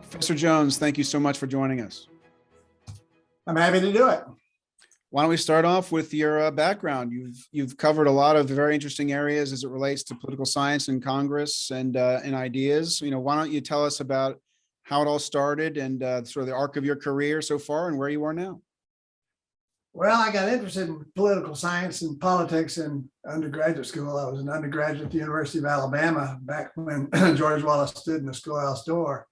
Professor Jones, thank you so much for joining us. I'm happy to do it. Why don't we start off with your background? You've covered a lot of very interesting areas as it relates to political science in Congress and ideas. Why don't you tell us about how it all started and sort of the arc of your career so far and where you are now? Well, I got interested in political science and politics in undergraduate school. I was an undergraduate at the University of Alabama back when George Wallace stood in the schoolhouse door.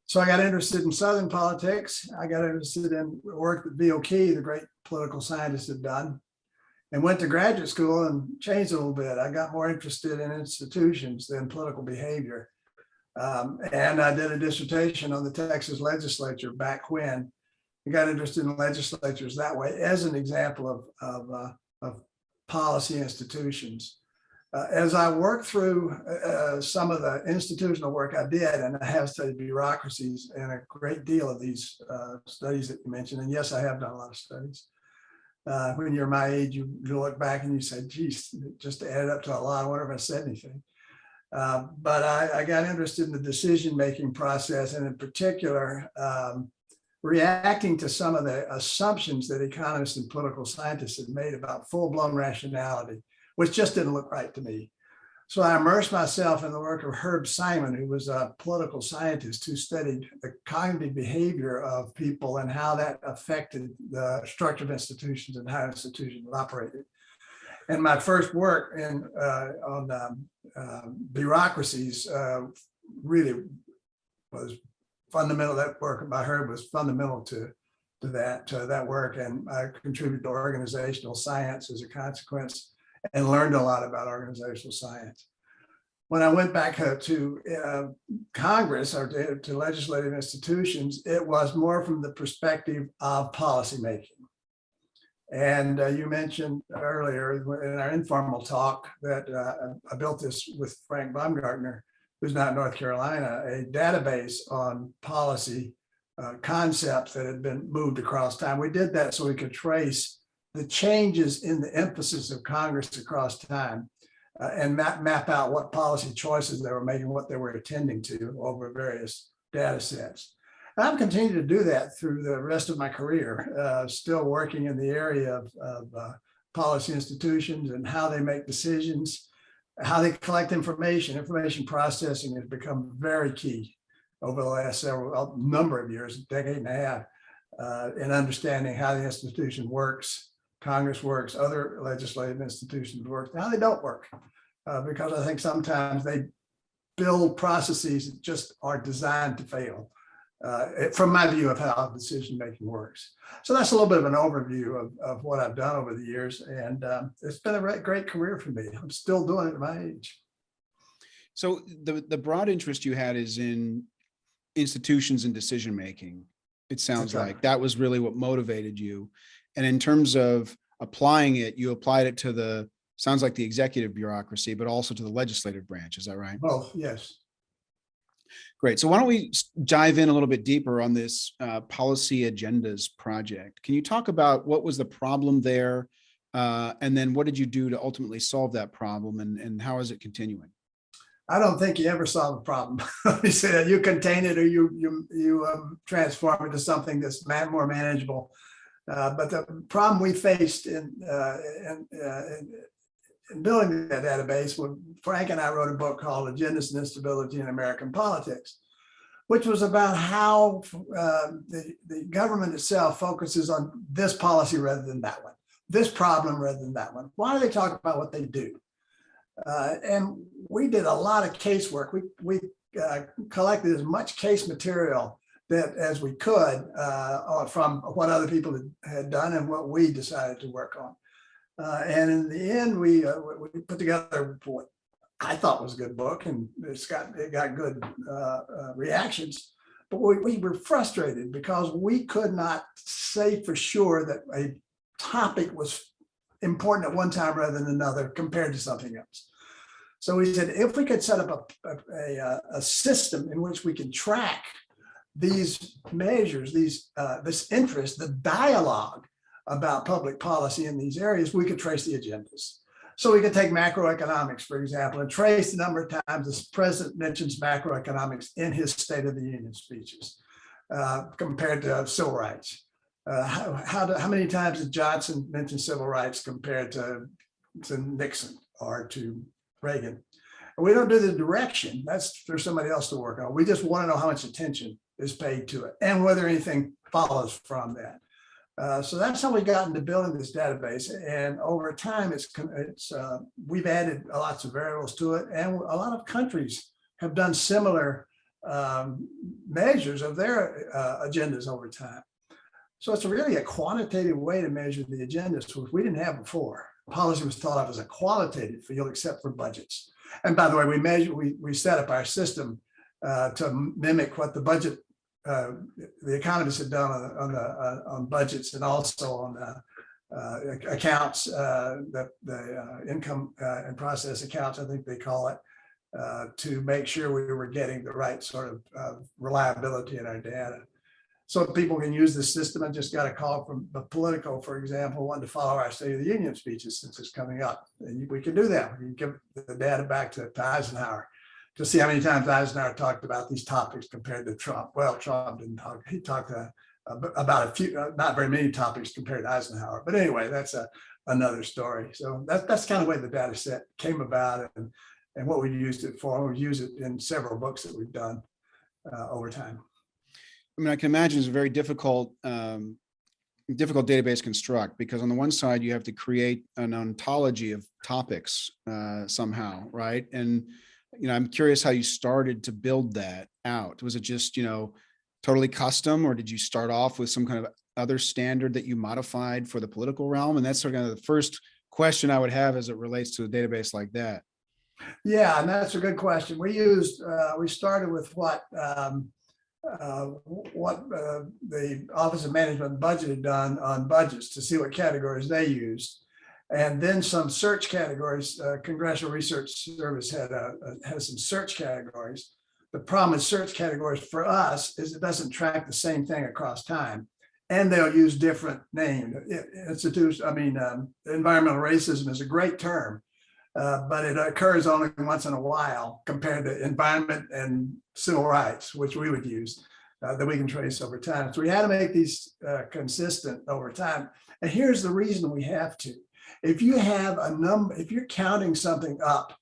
So I got interested in Southern politics. I got interested in work that V.O. Key, the great political scientist, had done, and went to graduate school and changed a little bit. I got more interested in institutions than political behavior. And I did a dissertation on the Texas legislature back when. I got interested in legislatures that way as an example of policy institutions. As I worked through some of the institutional work I did, and I have studied bureaucracies and a great deal of these studies that you mentioned, and yes, I have done a lot of studies. When you're my age, you look back and you say, geez, just added up to a lot. I wonder if I said anything. But I got interested in the decision-making process, and in particular, reacting to some of the assumptions that economists and political scientists had made about full-blown rationality, which just didn't look right to me. So I immersed myself in the work of Herb Simon, who was a political scientist who studied the cognitive behavior of people and how that affected the structure of institutions and how institutions operated. And my first work on bureaucracies really was fundamental. That work by Herb was fundamental to that work, and I contributed to organizational science as a consequence, and learned a lot about organizational science. When I went back to Congress or to legislative institutions, it was more from the perspective of policymaking. And you mentioned earlier in our informal talk that I built this with Frank Baumgartner, who's now in North Carolina, a database on policy concepts that had been moved across time. We did that so we could trace the changes in the emphasis of Congress across time and map out what policy choices they were making, what they were attending to over various data sets. And I've continued to do that through the rest of my career, still working in the area of policy institutions and how they make decisions, how they collect information. Information processing has become very key over the last number of years, a decade and a half, in understanding how the institution works, Congress works, other legislative institutions work, how they don't work, because I think sometimes they build processes that just are designed to fail, from my view of how decision-making works. So that's a little bit of an overview of what I've done over the years, and it's been a great career for me. I'm still doing it at my age. So the broad interest you had is in institutions and decision-making. It sounds like that was really what motivated you. And in terms of applying it, you applied it to sounds like the executive bureaucracy, but also to the legislative branch. Is that right? Both, yes. Great. So why don't we dive in a little bit deeper on this policy agendas project? Can you talk about what was the problem there? And then what did you do to ultimately solve that problem, and how is it continuing? I don't think you ever solve a problem. You say that you contain it or you transform it to something that's more manageable. But the problem we faced in building that database, when Frank and I wrote a book called Agendas and Instability in American Politics, which was about how the government itself focuses on this policy rather than that one, this problem rather than that one. Why do they talk about what they do? And we did a lot of casework. We collected as much case material as we could from what other people had done and what we decided to work on. And in the end, we put together what I thought was a good book, and it got good reactions. But we were frustrated because we could not say for sure that a topic was important at one time rather than another compared to something else. So we said, if we could set up a system in which we can track these measures, this interest, the dialogue about public policy in these areas, we could trace the agendas. So we can take macroeconomics, for example, and trace the number of times the president mentions macroeconomics in his State of the Union speeches compared to civil rights. How many times did Johnson mention civil rights compared to Nixon or to Reagan? And we don't do the direction. That's for somebody else to work on. We just want to know how much attention is paid to it and whether anything follows from that. So that's how we got into building this database. And over time, we've added lots of variables to it. And a lot of countries have done similar measures of their agendas over time. So it's really a quantitative way to measure the agendas, which we didn't have before. Policy was thought of as a qualitative field, except for budgets. And by the way, we set up our system to mimic what the budget, the economists had done on budgets and also on accounts, the income and process accounts, I think they call it, to make sure we were getting the right sort of reliability in our data. So people can use this system. I just got a call from the Politico, for example, wanted to follow our State of the Union speeches since it's coming up. And we can do that. We can give the data back to Eisenhower to see how many times Eisenhower talked about these topics compared to Trump. Well, Trump didn't talk. He talked about a few, not very many topics compared to Eisenhower. But anyway, that's another story. So that's kind of the way the data set came about and what we used it for. We use it in several books that we've done over time. I mean, I can imagine it's a very difficult database construct, because on the one side, you have to create an ontology of topics somehow, right? And, I'm curious how you started to build that out. Was it just, totally custom, or did you start off with some kind of other standard that you modified for the political realm? And that's sort of the first question I would have as it relates to a database like that. Yeah, and that's a good question. We started with what the Office of Management and Budget had done on budgets to see what categories they used. And then some search categories. Congressional Research Service has some search categories. The problem with search categories for us is it doesn't track the same thing across time. And they'll use different names. Environmental racism is a great term, but it occurs only once in a while compared to environment and civil rights, which we would use, that we can trace over time. So we had to make these consistent over time. And here's the reason we have to. If you have a number, if you're counting something up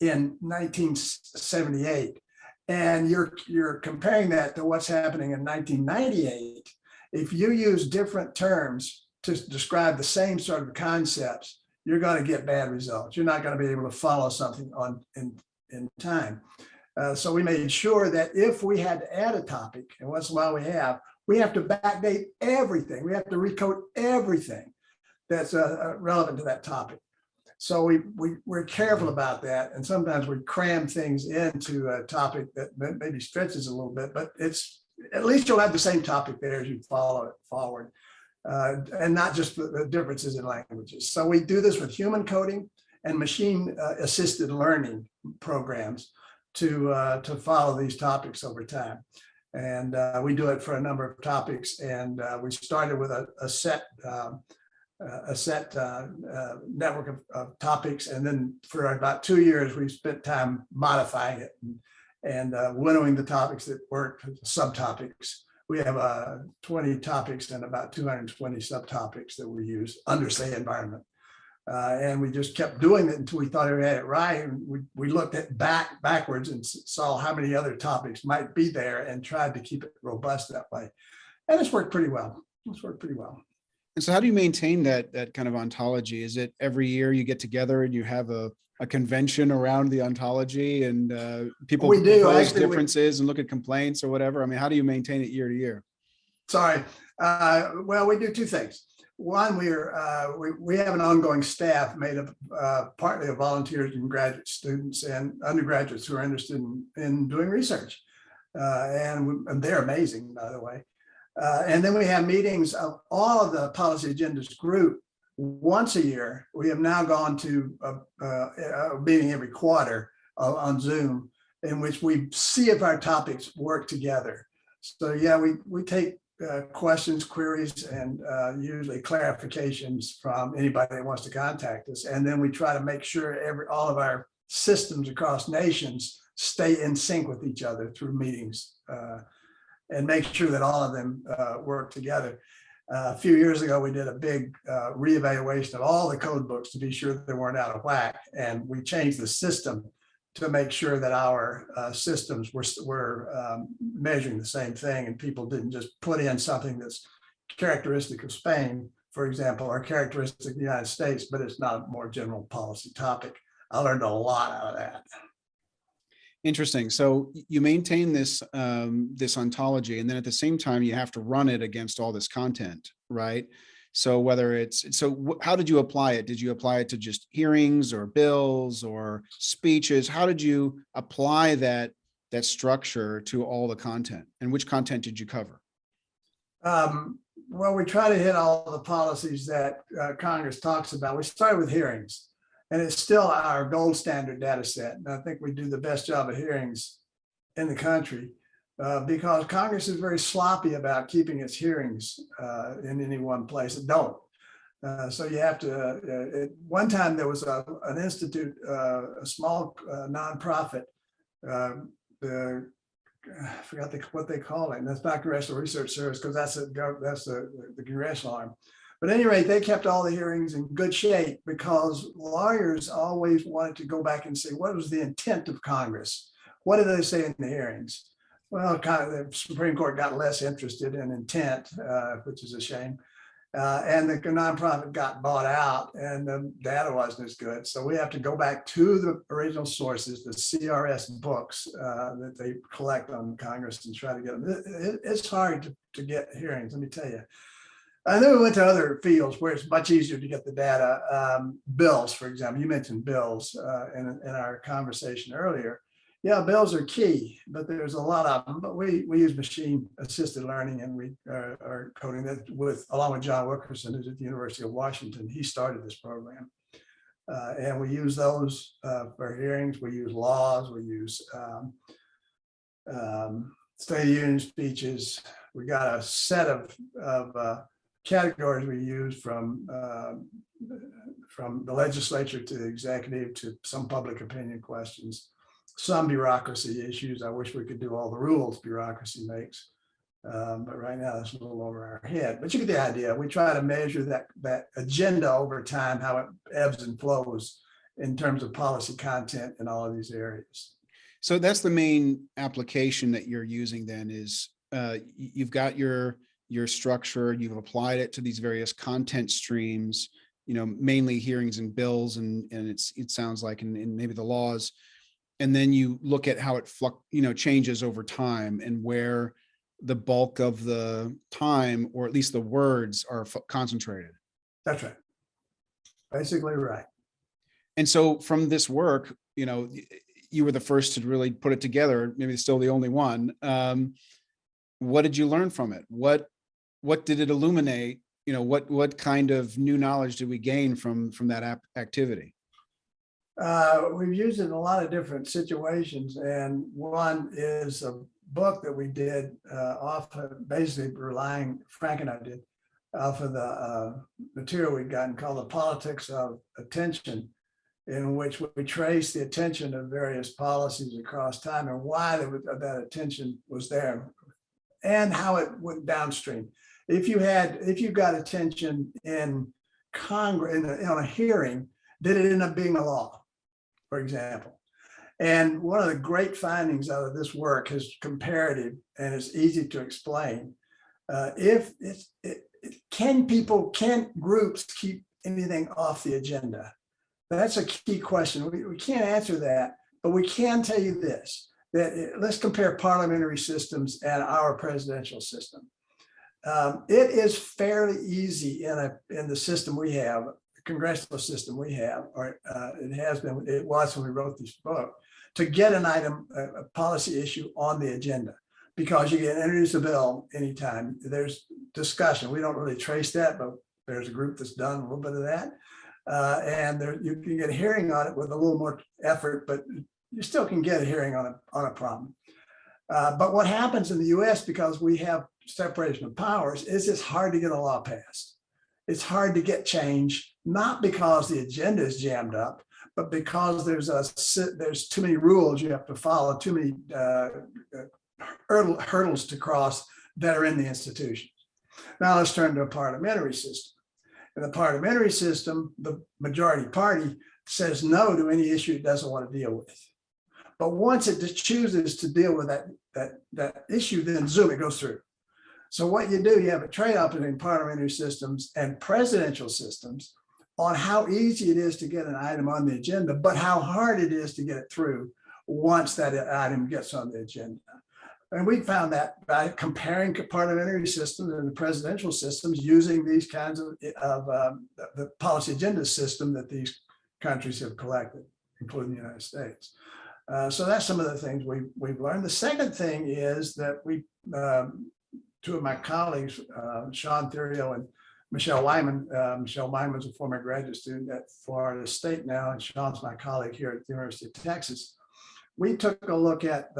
in 1978, and you're comparing that to what's happening in 1998, if you use different terms to describe the same sort of concepts, you're going to get bad results. You're not going to be able to follow something in time. So we made sure that if we had to add a topic, and once in a while we have to backdate everything. We have to recode everything that's relevant to that topic. So we're careful about that. And sometimes we cram things into a topic that maybe stretches a little bit, but it's at least you'll have the same topic there as you follow it forward. And not just the differences in languages. So we do this with human coding and machine assisted learning programs to follow these topics over time. And we do it for a number of topics. And we started with a set network of topics. And then for about 2 years, we spent time modifying it and winnowing the topics that weren't subtopics. We have 20 topics and about 220 subtopics that we use under, say, environment. And we just kept doing it until we thought we had it right. And we looked at backwards and saw how many other topics might be there and tried to keep it robust that way. And it's worked pretty well. And so how do you maintain that kind of ontology? Is it every year you get together and you have a convention around the ontology and people propose differences and look at complaints or whatever? I mean, how do you maintain it year to year? Sorry. Well, we do two things. One, we have an ongoing staff made up partly of volunteers and graduate students and undergraduates who are interested in doing research. And they're amazing, by the way. And then we have meetings of all of the policy agendas group once a year. We have now gone to a meeting every quarter on Zoom, in which we see if our topics work together. So yeah, we take questions, queries, and usually clarifications from anybody that wants to contact us. And then we try to make sure all of our systems across nations stay in sync with each other through meetings, and make sure that all of them work together. A few years ago, we did a big reevaluation of all the code books to be sure they weren't out of whack. And we changed the system to make sure that our systems were measuring the same thing, and people didn't just put in something that's characteristic of Spain, for example, or characteristic of the United States, but it's not a more general policy topic. I learned a lot out of that. Interesting. So you maintain this this ontology, and then at the same time you have to run it against all this content, right? So whether it's how did you apply it? Did you apply it to just hearings or bills or speeches? How did you apply that structure to all the content? And which content did you cover? Well, we try to hit all the policies that Congress talks about. We started with hearings, and it's still our gold standard data set. And I think we do the best job of hearings in the country because Congress is very sloppy about keeping its hearings in any one place. It don't. So you have to, at one time there was an institute, a small nonprofit, I forgot what they call it. And that's not Congressional Research Service because that's the congressional arm. But at any rate, they kept all the hearings in good shape because lawyers always wanted to go back and say, what was the intent of Congress? What did they say in the hearings? Well, the Supreme Court got less interested in intent, which is a shame. And the nonprofit got bought out and the data wasn't as good. So we have to go back to the original sources, the CRS books that they collect on Congress and try to get them. It's hard to get hearings, let me tell you. And then we went to other fields where it's much easier to get the data. Bills, for example, you mentioned bills in our conversation earlier. Yeah, bills are key, but there's a lot of them. But we use machine assisted learning, and we are coding that along with John Wilkerson, who's at the University of Washington. He started this program. And we use those for hearings. We use laws. We use State of the Union speeches. We got a set of categories we use from the legislature to the executive to some public opinion questions, some bureaucracy issues. I wish we could do all the rules bureaucracy makes, but right now that's a little over our head. But you get the idea. We try to measure that agenda over time, how it ebbs and flows in terms of policy content in all of these areas. So that's the main application that you're using then is you've got your structure, you've applied it to these various content streams, mainly hearings and bills, and it sounds like in maybe the laws. And then you look at how it changes over time and where the bulk of the time, or at least the words, are concentrated. That's right. Basically right. And so from this work, you were the first to really put it together, maybe still the only one. What did you learn from it? What did it illuminate? What kind of new knowledge did we gain from that activity? We've used it in a lot of different situations, and one is a book that we did off of basically relying, Frank and I did, off of the material we'd gotten called The Politics of Attention, in which we trace the attention of various policies across time and why that attention was there and how it went downstream. If you got attention in Congress on a hearing, did it end up being a law, for example? And one of the great findings out of this work is comparative, and it's easy to explain. Can groups keep anything off the agenda? That's a key question. We can't answer that, but we can tell you this, that let's compare parliamentary systems and our presidential system. It is fairly easy in the system we have, the congressional system we have, or it was when we wrote this book, to get an item, a policy issue on the agenda, because you can introduce a bill anytime. There's discussion. We don't really trace that, but there's a group that's done a little bit of that. And you can get a hearing on it with a little more effort, but you still can get a hearing on a problem. But what happens in the US, because we have separation of powers is it's hard to get a law passed. It's hard to get change, not because the agenda is jammed up, but because there's too many rules you have to follow, too many hurdles to cross that are in the institutions. Now let's turn to a parliamentary system. In the parliamentary system, the majority party says no to any issue it doesn't want to deal with. But once it just chooses to deal with that issue, then zoom, it goes through. So what you do, you have a trade-off between parliamentary systems and presidential systems on how easy it is to get an item on the agenda, but how hard it is to get it through once that item gets on the agenda. And we found that by comparing parliamentary systems and the presidential systems using these kinds of the policy agenda system that these countries have collected, including the United States. So that's some of the things we've learned. The second thing is that two of my colleagues, Sean Theriot and Michelle Wyman. Michelle Wyman was a former graduate student at Florida State now, and Sean's my colleague here at the University of Texas. We took a look at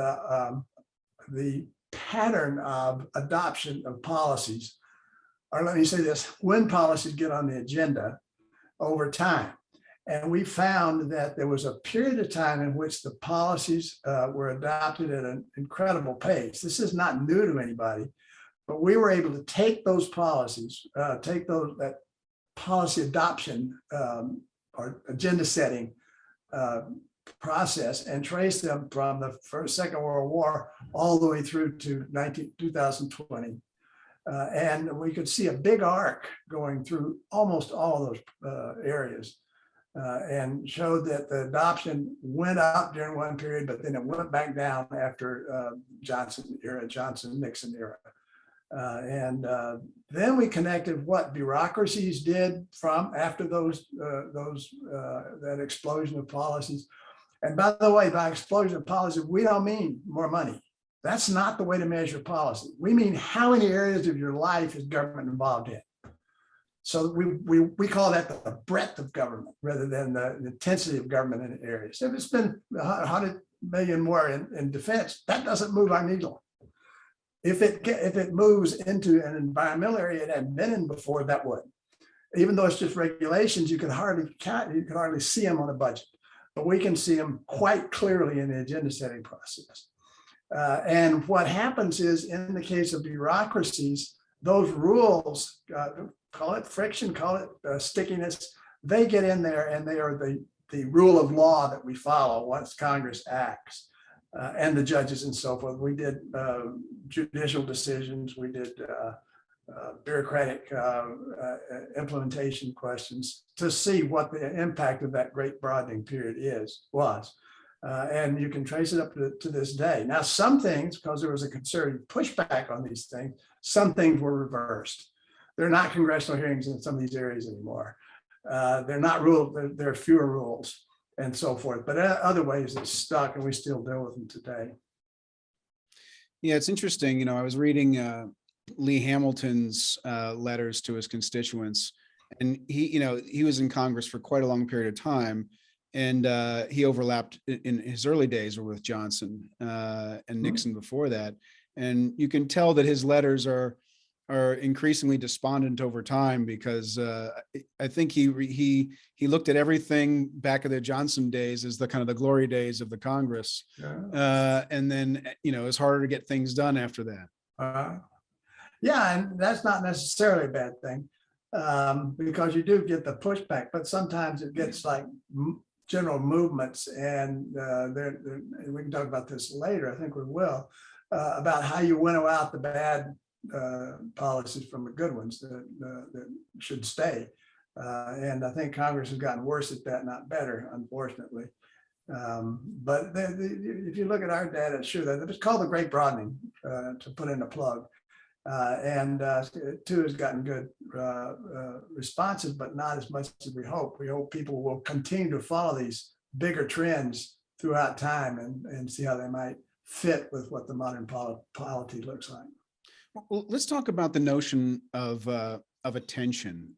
the pattern of adoption of policies, or let me say this, when policies get on the agenda over time. And we found that there was a period of time in which the policies were adopted at an incredible pace. This is not new to anybody, but we were able to take those policies, that policy adoption or agenda setting process and trace them from the Second World War all the way through to 2020. And we could see a big arc going through almost all of those areas. And showed that the adoption went up during one period, but then it went back down after Johnson-Nixon era. And then we connected what bureaucracies did from after that explosion of policies. And by the way, by explosion of policy, we don't mean more money. That's not the way to measure policy. We mean how many areas of your life is government involved in. So we call that the breadth of government rather than the intensity of government in areas. If it's been 100 million more in defense, that doesn't move our needle. If it moves into an environmental area it hadn't been in before, that would. Even though it's just regulations, you can hardly see them on a budget, but we can see them quite clearly in the agenda setting process. And what happens is, in the case of bureaucracies, those rules, call it friction, call it stickiness, they get in there and they are the rule of law that we follow once Congress acts, and the judges and so forth. We did judicial decisions, we did bureaucratic implementation questions to see what the impact of that great broadening period was. And you can trace it up to this day. Now, some things, because there was a conservative pushback on these things, some things were reversed. There are not congressional hearings in some of these areas anymore. They're not ruled, there are fewer rules and so forth, but other ways it's stuck and we still deal with them today. Yeah, it's interesting. I was reading Lee Hamilton's letters to his constituents, and he was in Congress for quite a long period of time. And he overlapped in his early days with Johnson and Nixon before that. And you can tell that his letters are increasingly despondent over time, because I think he looked at everything back in the Johnson days as the kind of the glory days of the Congress. Yeah. And then, it's harder to get things done after that. Yeah, and that's not necessarily a bad thing, because you do get the pushback, but sometimes it gets like general movements, and we can talk about this later, I think we will, about how you winnow out the bad policies from the good ones that should stay. And I think Congress has gotten worse at that, not better, unfortunately. But if you look at our data, sure, that it's called the Great Broadening, to put in a plug. And too has gotten good responses, but not as much as we hope. We hope people will continue to follow these bigger trends throughout time and see how they might fit with what the modern polity looks like. Well, let's talk about the notion of attention.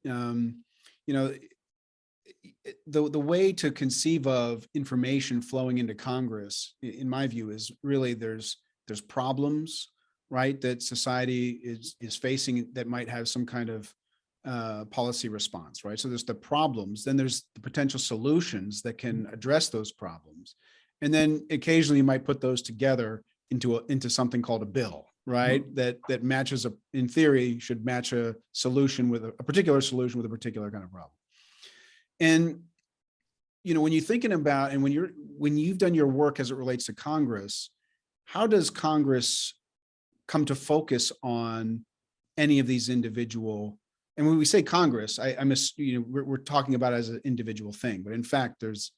The way to conceive of information flowing into Congress, in my view, is really there's problems, right, that society is facing that might have some kind of policy response, right? So there's the problems, then there's the potential solutions that can address those problems. And then occasionally you might put those together into something called a bill, right? That matches in theory, should match a solution with a particular solution with a particular kind of problem. And, when you're thinking about, and when you've done your work as it relates to Congress, how does Congress come to focus on any of these individual, and when we say Congress, we're talking about it as an individual thing, but in fact, there's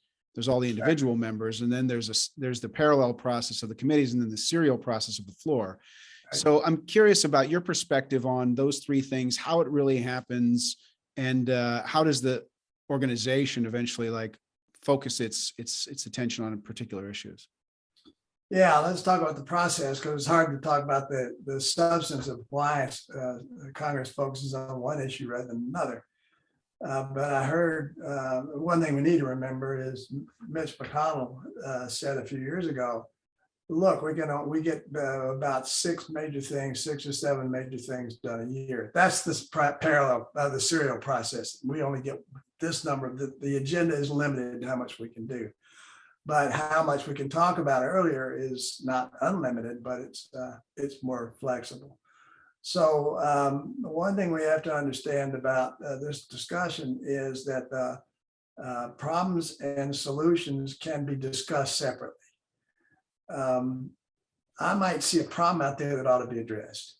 all the individual members, and then there's the parallel process of the committees, and then the serial process of the floor. Right. So I'm curious about your perspective on those three things, how it really happens, and how does the organization eventually focus its attention on particular issues? Yeah, let's talk about the process, because it's hard to talk about the substance of why Congress focuses on one issue rather than another. But I heard one thing we need to remember is Mitch McConnell said a few years ago, look, we get about six or seven major things done a year. That's this parallel, the serial process. We only get this number. The agenda is limited to how much we can do. But how much we can talk about earlier is not unlimited, but it's more flexible. So one thing we have to understand about this discussion is that the problems and solutions can be discussed separately. I might see a problem out there that ought to be addressed.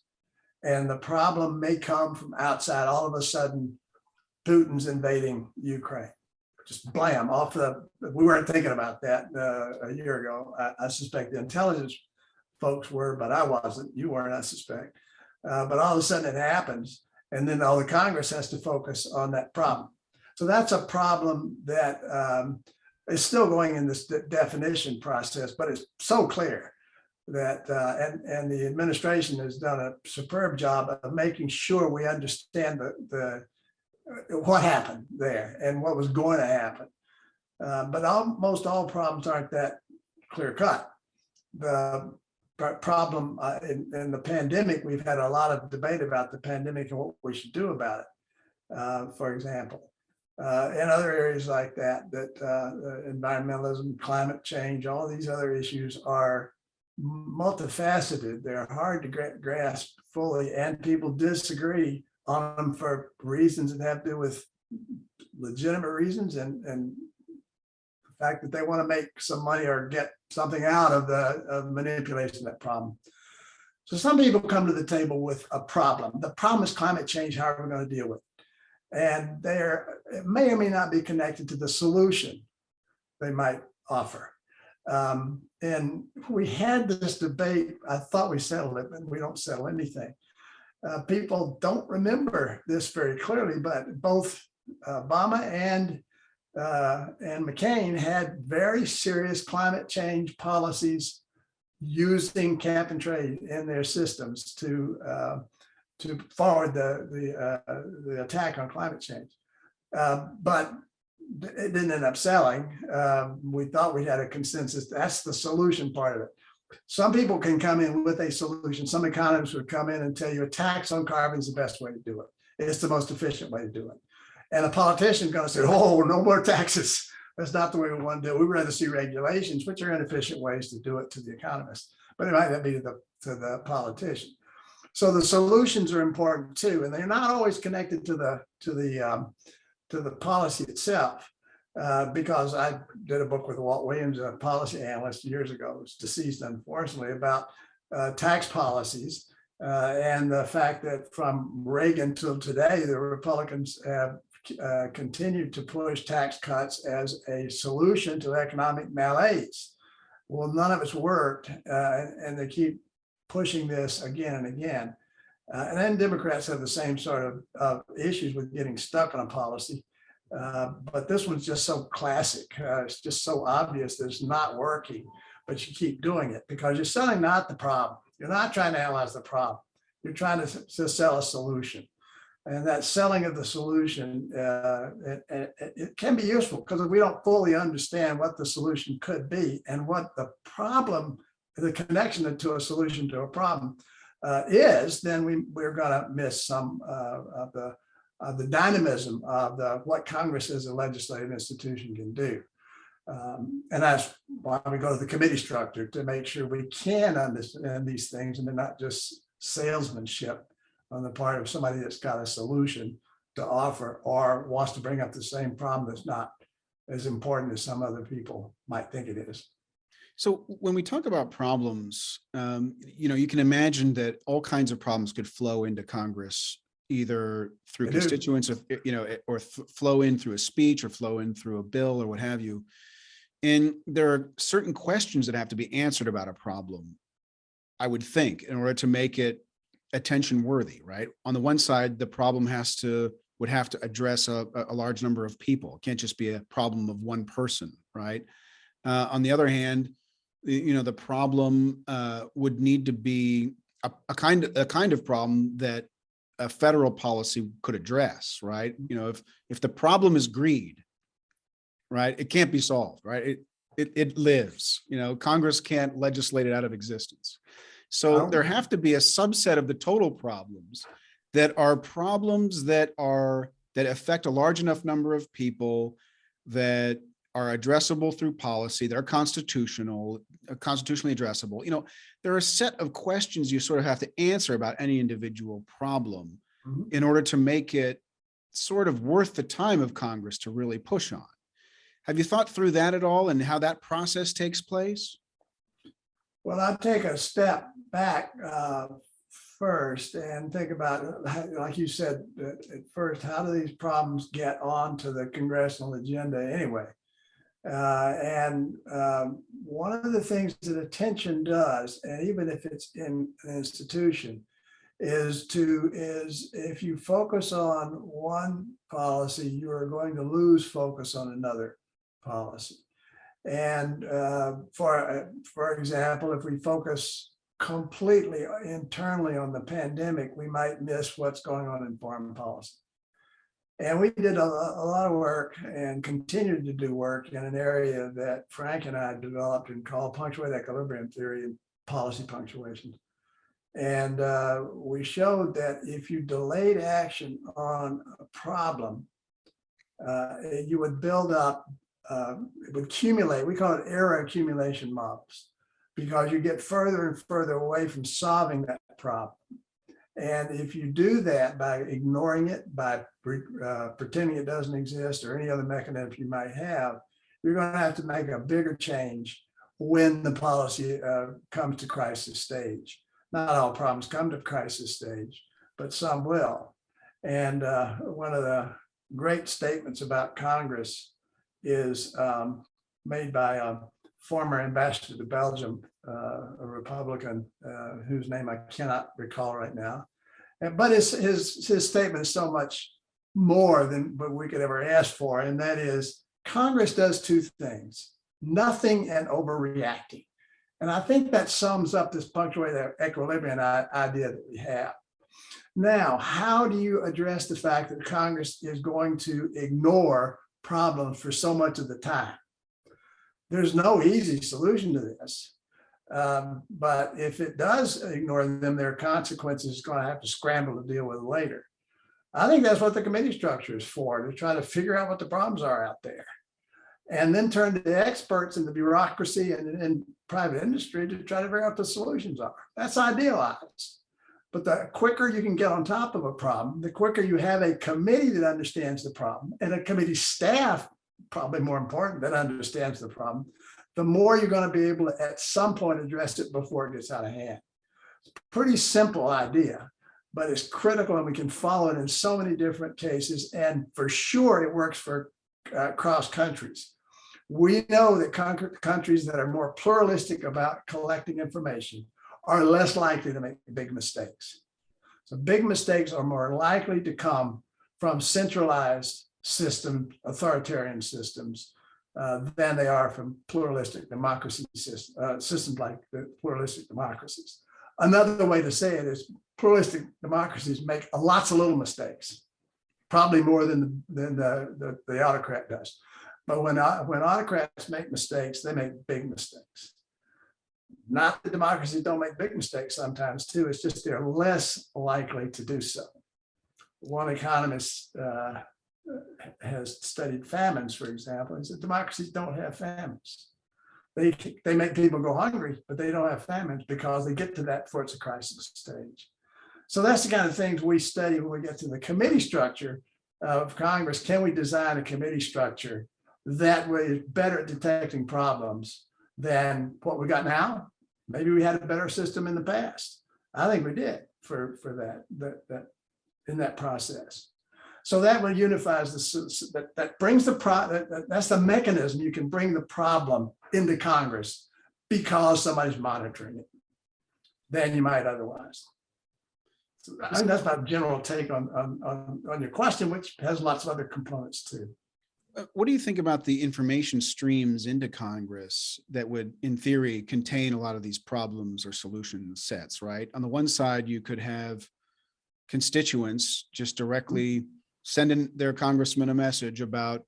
And the problem may come from outside. All of a sudden, Putin's invading Ukraine. Just blam, we weren't thinking about that a year ago. I suspect the intelligence folks were, but I wasn't. You weren't, I suspect. But all of a sudden it happens. And then all the Congress has to focus on that problem. So that's a problem that is still going in this definition process, but it's so clear that, and the administration has done a superb job of making sure we understand what happened there and what was going to happen. But almost all problems aren't that clear cut. The problem in the pandemic, we've had a lot of debate about the pandemic and what we should do about it, for example. In other areas like that, environmentalism, climate change, all these other issues are multifaceted. They're hard to grasp fully, and people disagree on them for reasons that have to do with legitimate reasons and the fact that they want to make some money or get something out of the manipulation of that problem. So some people come to the table with a problem. The problem is climate change. How are we going to deal with it? And it may or may not be connected to the solution they might offer. And we had this debate. I thought we settled it, but we don't settle anything. People don't remember this very clearly, but both Obama and McCain had very serious climate change policies using cap and trade in their systems to forward the attack on climate change. But it didn't end up selling. We thought we had a consensus. That's the solution part of it. Some people can come in with a solution. Some economists would come in and tell you a tax on carbon is the best way to do it. It's the most efficient way to do it. And a politician is going to say, oh, no more taxes. That's not the way we want to do it. We'd rather see regulations, which are inefficient ways to do it to the economist. But it might not be to the politician. So the solutions are important too, and they're not always connected to the policy itself. Because I did a book with Walt Williams, a policy analyst years ago, who's deceased unfortunately, about tax policies and the fact that from Reagan till today, the Republicans have continued to push tax cuts as a solution to economic malaise. Well, none of it's worked, and they keep pushing this again and again. And then Democrats have the same sort of issues with getting stuck on a policy. But this one's just so classic. It's just so obvious that it's not working, but you keep doing it because you're selling not the problem. You're not trying to analyze the problem. You're trying to sell a solution. And that selling of the solution, it can be useful because if we don't fully understand what the solution could be and what the problem, the connection to a solution to a problem, is, then we're going to miss some of the dynamism of what Congress as a legislative institution can do. And that's why we go to the committee structure, to make sure we can understand these things and they're not just salesmanship on the part of somebody that's got a solution to offer or wants to bring up the same problem that's not as important as some other people might think it is. So when we talk about problems, you can imagine that all kinds of problems could flow into Congress, either through constituents, or flow in through a speech or flow in through a bill or what have you. And there are certain questions that have to be answered about a problem, I would think, in order to make it attention worthy, right? On the one side, the problem would have to address a large number of people. It can't just be a problem of one person, right? On the other hand, the problem would need to be a kind of problem that a federal policy could address, right? If the problem is greed, right, it can't be solved, right? It lives. Congress can't legislate it out of existence. So there have to be a subset of the total problems that are problems that affect a large enough number of people, that are addressable through policy, that are constitutionally addressable. There are a set of questions you sort of have to answer about any individual problem in order to make it sort of worth the time of Congress to really push on. Have you thought through that at all and how that process takes place? Well, I'll take a step back first and think about, like you said at first, how do these problems get onto the congressional agenda anyway? And one of the things that attention does, and even if it's in an institution, is if you focus on one policy, you are going to lose focus on another policy. And for example, if we focus completely internally on the pandemic, we might miss what's going on in foreign policy. And we did a lot of work and continued to do work in an area that Frank and I developed and called punctuated equilibrium theory and policy punctuation. And we showed that if you delayed action on a problem, you would build up, it would accumulate, we call it error accumulation models, because you get further and further away from solving that problem. And if you do that by ignoring it, by pretending it doesn't exist or any other mechanism you might have, you're going to have to make a bigger change when the policy comes to crisis stage. Not all problems come to crisis stage, but some will. And one of the great statements about Congress is made by a former ambassador to Belgium, a Republican whose name I cannot recall right now. But his statement is so much more than what we could ever ask for. And that is, Congress does two things: nothing and overreacting. And I think that sums up this punctuated equilibrium idea that we have. Now, how do you address the fact that Congress is going to ignore problems for so much of the time? There's no easy solution to this. But if it does ignore them, there are consequences it's going to have to scramble to deal with later. I think that's what the committee structure is for, to try to figure out what the problems are out there. And then turn to the experts in the bureaucracy and in private industry to try to figure out what the solutions are. That's idealized. But the quicker you can get on top of a problem, the quicker you have a committee that understands the problem and a committee staff, probably more important, that understands the problem, the more you're going to be able to at some point address it before it gets out of hand. It's a pretty simple idea, but it's critical, and we can follow it in so many different cases. And for sure, it works for cross countries. We know that countries that are more pluralistic about collecting information are less likely to make big mistakes. So big mistakes are more likely to come from centralized systems, authoritarian systems, than they are from pluralistic democracy systems like the pluralistic democracies. Another way to say it is pluralistic democracies make lots of little mistakes, probably more than the autocrat does. But when autocrats make mistakes, they make big mistakes. Not that democracies don't make big mistakes sometimes too. It's just they're less likely to do so. One economist has studied famines, for example, and said democracies don't have famines. They make people go hungry, but they don't have famines because they get to that before it's a crisis stage. So that's the kind of things we study when we get to the committee structure of Congress. Can we design a committee structure that way better at detecting problems than what we got now? Maybe we had a better system in the past. I think we did for that in that process. So that one unifies that brings that's the mechanism you can bring the problem into Congress because somebody's monitoring it than you might otherwise. So I think that's my general take on your question, which has lots of other components too. What do you think about the information streams into Congress that would, in theory, contain a lot of these problems or solution sets, right? On the one side, you could have constituents just directly sending their congressman a message about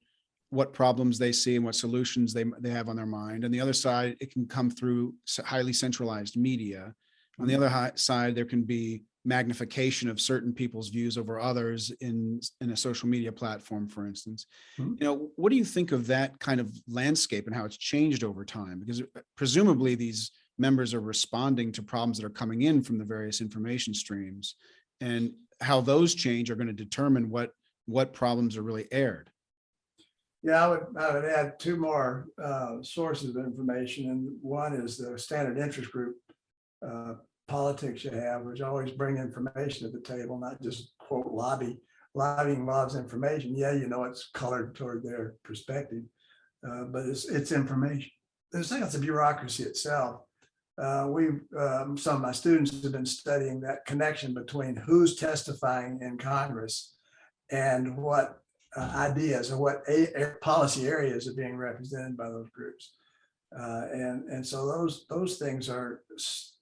what problems they see and what solutions they have on their mind. On the other side, it can come through highly centralized media. On the other side, there can be magnification of certain people's views over others in a social media platform, for instance. You know, what do you think of that kind of landscape and how it's changed over time? Because presumably these members are responding to problems that are coming in from the various information streams, and how those change are going to determine what problems are really aired. Yeah, I would add two more sources of information, and one is the standard interest group politics you have, which always bring information to the table, not just quote lobbying involves information. Yeah, you know, it's colored toward their perspective, but it's information. The second is the bureaucracy itself. Some of my students have been studying that connection between who's testifying in Congress and what ideas or what policy areas are being represented by those groups. And so those things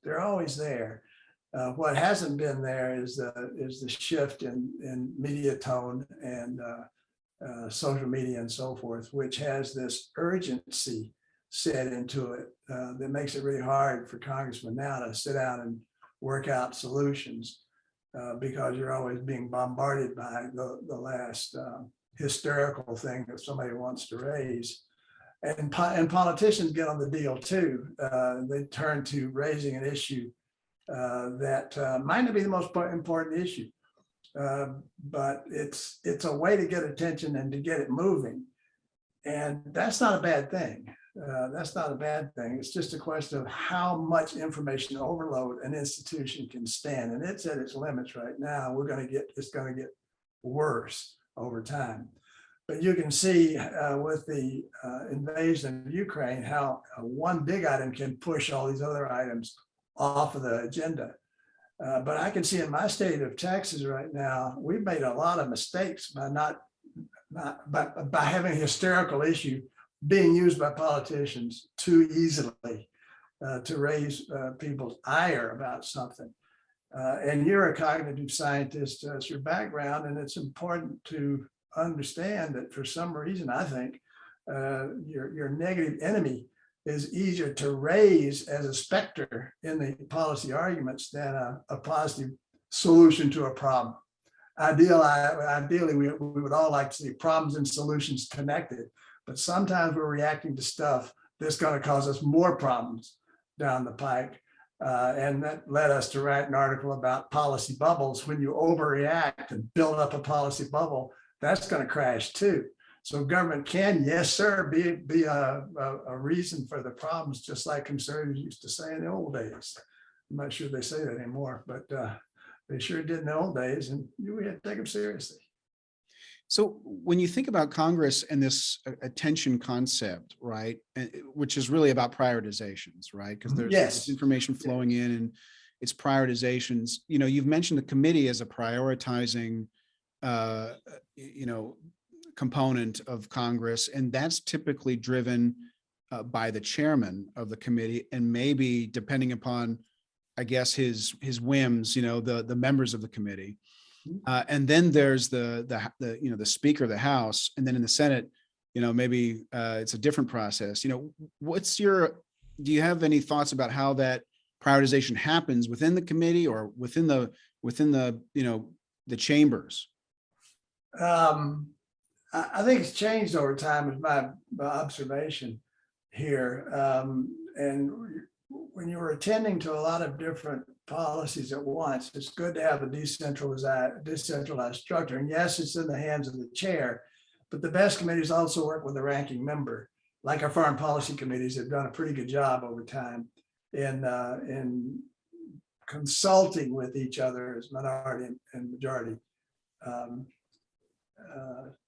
they're always there. What hasn't been there is the shift in media tone and social media and so forth, which has this urgency set into it that makes it really hard for congressmen now to sit down and work out solutions because you're always being bombarded by the last hysterical thing that somebody wants to raise. And politicians get on the deal too. They turn to raising an issue that might not be the most important issue, but it's a way to get attention and to get it moving. And that's not a bad thing. That's not a bad thing. It's just a question of how much information overload an institution can stand. And it's at its limits right now. It's going to get worse over time. But you can see with the invasion of Ukraine, how one big item can push all these other items off of the agenda. But I can see in my state of Texas right now, we've made a lot of mistakes by having a hysterical issue being used by politicians too easily to raise people's ire about something. And you're a cognitive scientist, it's your background, and it's important to understand that for some reason, I think your negative enemy is easier to raise as a specter in the policy arguments than a positive solution to a problem. Ideally, we would all like to see problems and solutions connected, but sometimes we're reacting to stuff that's going to cause us more problems down the pike. And that led us to write an article about policy bubbles. When you overreact and build up a policy bubble, that's going to crash too. So government can, yes, sir, be a reason for the problems, just like conservatives used to say in the old days. I'm not sure they say that anymore, but they sure did in the old days, and we had to take them seriously. So when you think about Congress and this attention concept, right, which is really about prioritizations, right? Because there's this information flowing in and it's prioritizations. You know, you've mentioned the committee as a prioritizing, component of Congress, and that's typically driven by the chairman of the committee, and maybe depending upon, I guess, his whims, the members of the committee. And then there's the Speaker of the House, and then in the Senate, maybe it's a different process. What's your do you have any thoughts about how that prioritization happens within the committee or within the the chambers? I think it's changed over time is my observation here. And when you're attending to a lot of different policies at once, it's good to have a decentralized structure. And yes, it's in the hands of the chair, but the best committees also work with the ranking member. Like our foreign policy committees have done a pretty good job over time in consulting with each other as minority and majority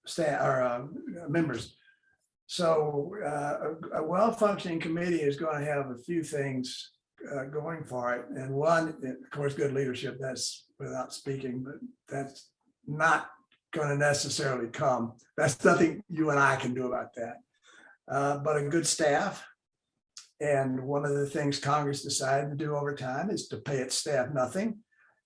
staff or members. So a well-functioning committee is going to have a few things going for it. And one, of course, good leadership, that's without speaking, but that's not going to necessarily come. That's nothing you and I can do about that. But a good staff. And one of the things Congress decided to do over time is to pay its staff nothing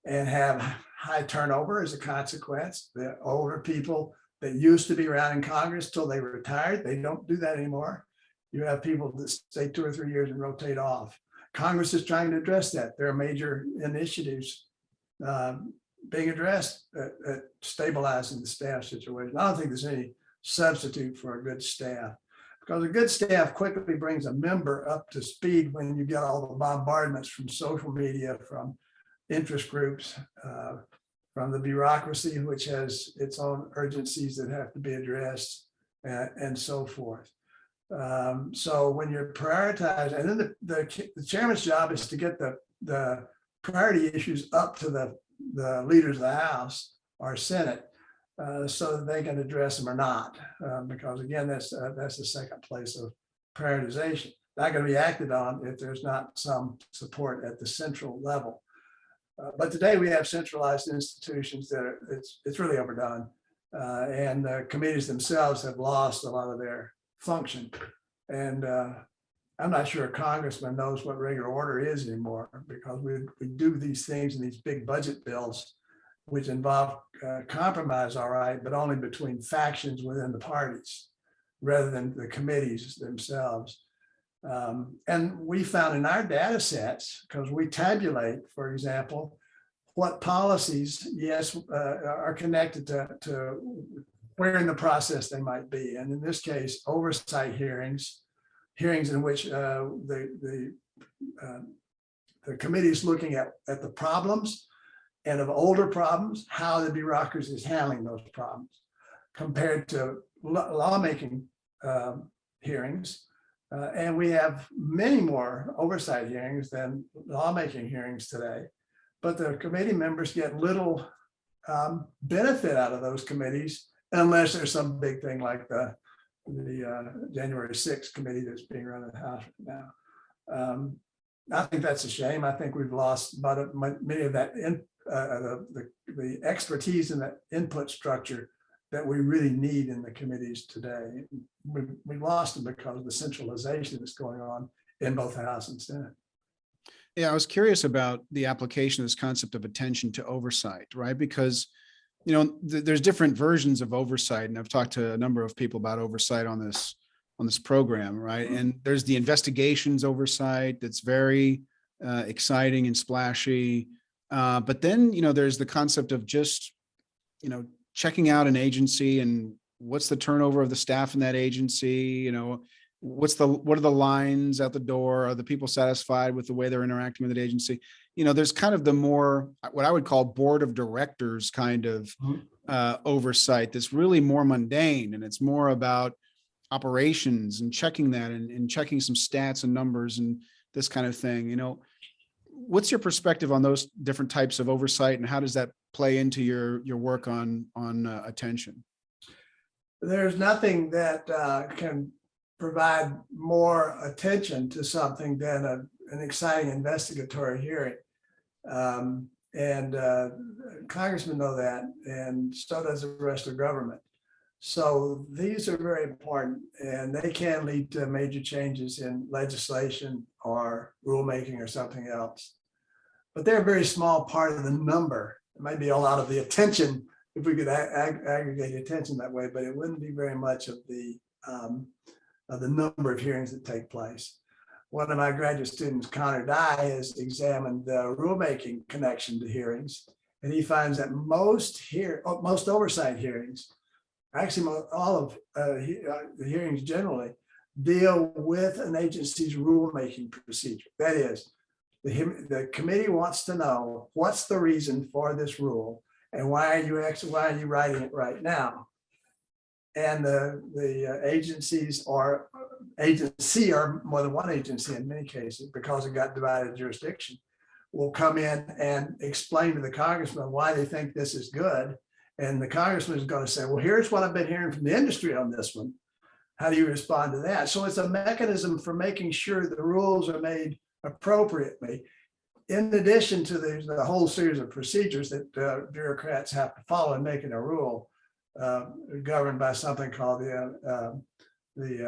and have high turnover as a consequence. The older people that used to be around in Congress till they retired, they don't do that anymore. You have people that stay 2 or 3 years and rotate off. Congress is trying to address that. There are major initiatives being addressed at stabilizing the staff situation. I don't think there's any substitute for a good staff, because a good staff quickly brings a member up to speed when you get all the bombardments from social media, from interest groups, from the bureaucracy, which has its own urgencies that have to be addressed, and so forth. So when you're prioritized, and then the chairman's job is to get the priority issues up to the leaders of the House or Senate, so that they can address them or not, because again, that's the second place of prioritization. Not going to be acted on if there's not some support at the central level. But today we have centralized institutions that it's really overdone, and the committees themselves have lost a lot of their function. And I'm not sure a congressman knows what regular order is anymore, because we do these things in these big budget bills, which involve compromise, all right, but only between factions within the parties rather than the committees themselves. And we found in our data sets, because we tabulate, for example, what policies, yes, are connected to where in the process they might be. And in this case, oversight hearings in which the committee is looking at the problems, and of older problems, how the bureaucracy is handling those problems, compared to lawmaking hearings. And we have many more oversight hearings than lawmaking hearings today. But the committee members get little benefit out of those committees, unless there's some big thing like the January 6th committee that's being run in the House right now. I think that's a shame. I think we've lost many of that the expertise in that input structure that we really need in the committees today. We lost them because of the centralization that's going on in both the House and Senate. Yeah, I was curious about the application of this concept of attention to oversight, right? Because, there's different versions of oversight, and I've talked to a number of people about oversight on this program, right? And there's the investigations oversight that's very exciting and splashy. But then, there's the concept of just, checking out an agency and what's the turnover of the staff in that agency, what are the lines out the door? Are the people satisfied with the way they're interacting with the agency? There's kind of the more, what I would call board of directors kind of oversight that's really more mundane, and it's more about operations and checking that and checking some stats and numbers and this kind of thing. What's your perspective on those different types of oversight, and how does that play into your work on attention? There's nothing that can provide more attention to something than an exciting investigatory hearing. And congressmen know that, and so does the rest of government. So these are very important, and they can lead to major changes in legislation or rulemaking or something else. But they're a very small part of the number. It might be a lot of the attention if we could aggregate attention that way, but it wouldn't be very much of the number of hearings that take place. one of my graduate students, Connor Dye, has examined the rulemaking connection to hearings, and he finds that most oversight hearings, actually all of the hearings generally, deal with an agency's rulemaking procedure. That is, the committee wants to know what's the reason for this rule and why are you writing it right now? And the agencies or agency, or more than one agency in many cases, because it got divided jurisdiction, will come in and explain to the congressman why they think this is good. And the congressman is going to say, well, here's what I've been hearing from the industry on this one. How do you respond to that? So it's a mechanism for making sure the rules are made appropriately, in addition to the whole series of procedures that bureaucrats have to follow in making a rule, governed by something called the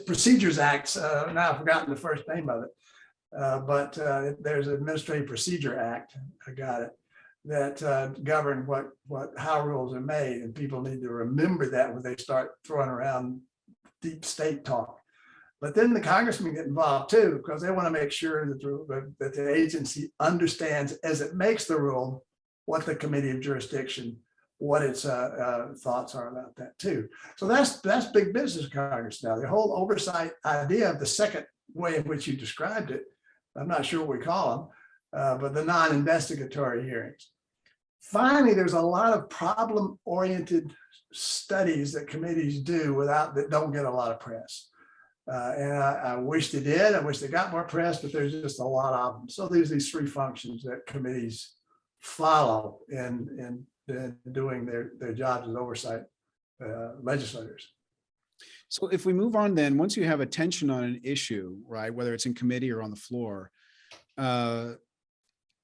Procedures Act. Now I've forgotten the first name of it, but there's an Administrative Procedure Act. I got it. That govern how rules are made, and people need to remember that when they start throwing around deep state talk. But then the congressmen get involved too, because they want to make sure that the agency understands as it makes the rule what the committee of jurisdiction, what its thoughts are about that too. So that's big business Congress now. The whole oversight idea of the second way in which you described it, I'm not sure what we call them, but the non-investigatory hearings. Finally, there's a lot of problem-oriented studies that committees do that don't get a lot of press. And I wish they did. I wish they got more press, but there's just a lot of them. So there's these three functions that committees follow in doing their jobs as oversight legislators. So if we move on, then once you have attention on an issue, right, whether it's in committee or on the floor,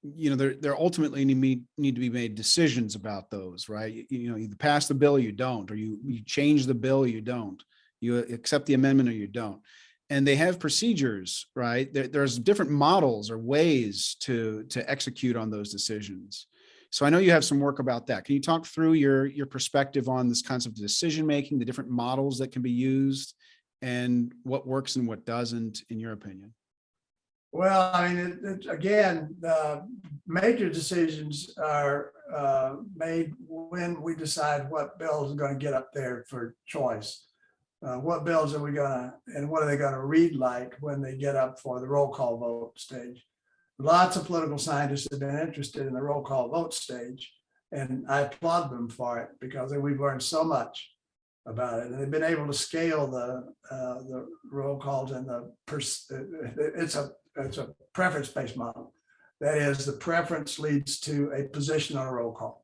there ultimately need to be made decisions about those, right? You pass the bill, you don't, or you change the bill, you don't. You accept the amendment or you don't. And they have procedures, right? There's different models or ways to execute on those decisions. So I know you have some work about that. Can you talk through your perspective on this concept of decision-making, the different models that can be used, and what works and what doesn't, in your opinion? Well, I mean, again, major decisions are made when we decide what bills are going to get up there for choice. What bills are we gonna, and what are they gonna read like when they get up for the roll call vote stage? Lots of political scientists have been interested in the roll call vote stage, and I applaud them for it because we've learned so much about it, and they've been able to scale the roll calls and it's a preference-based model. That is, the preference leads to a position on a roll call.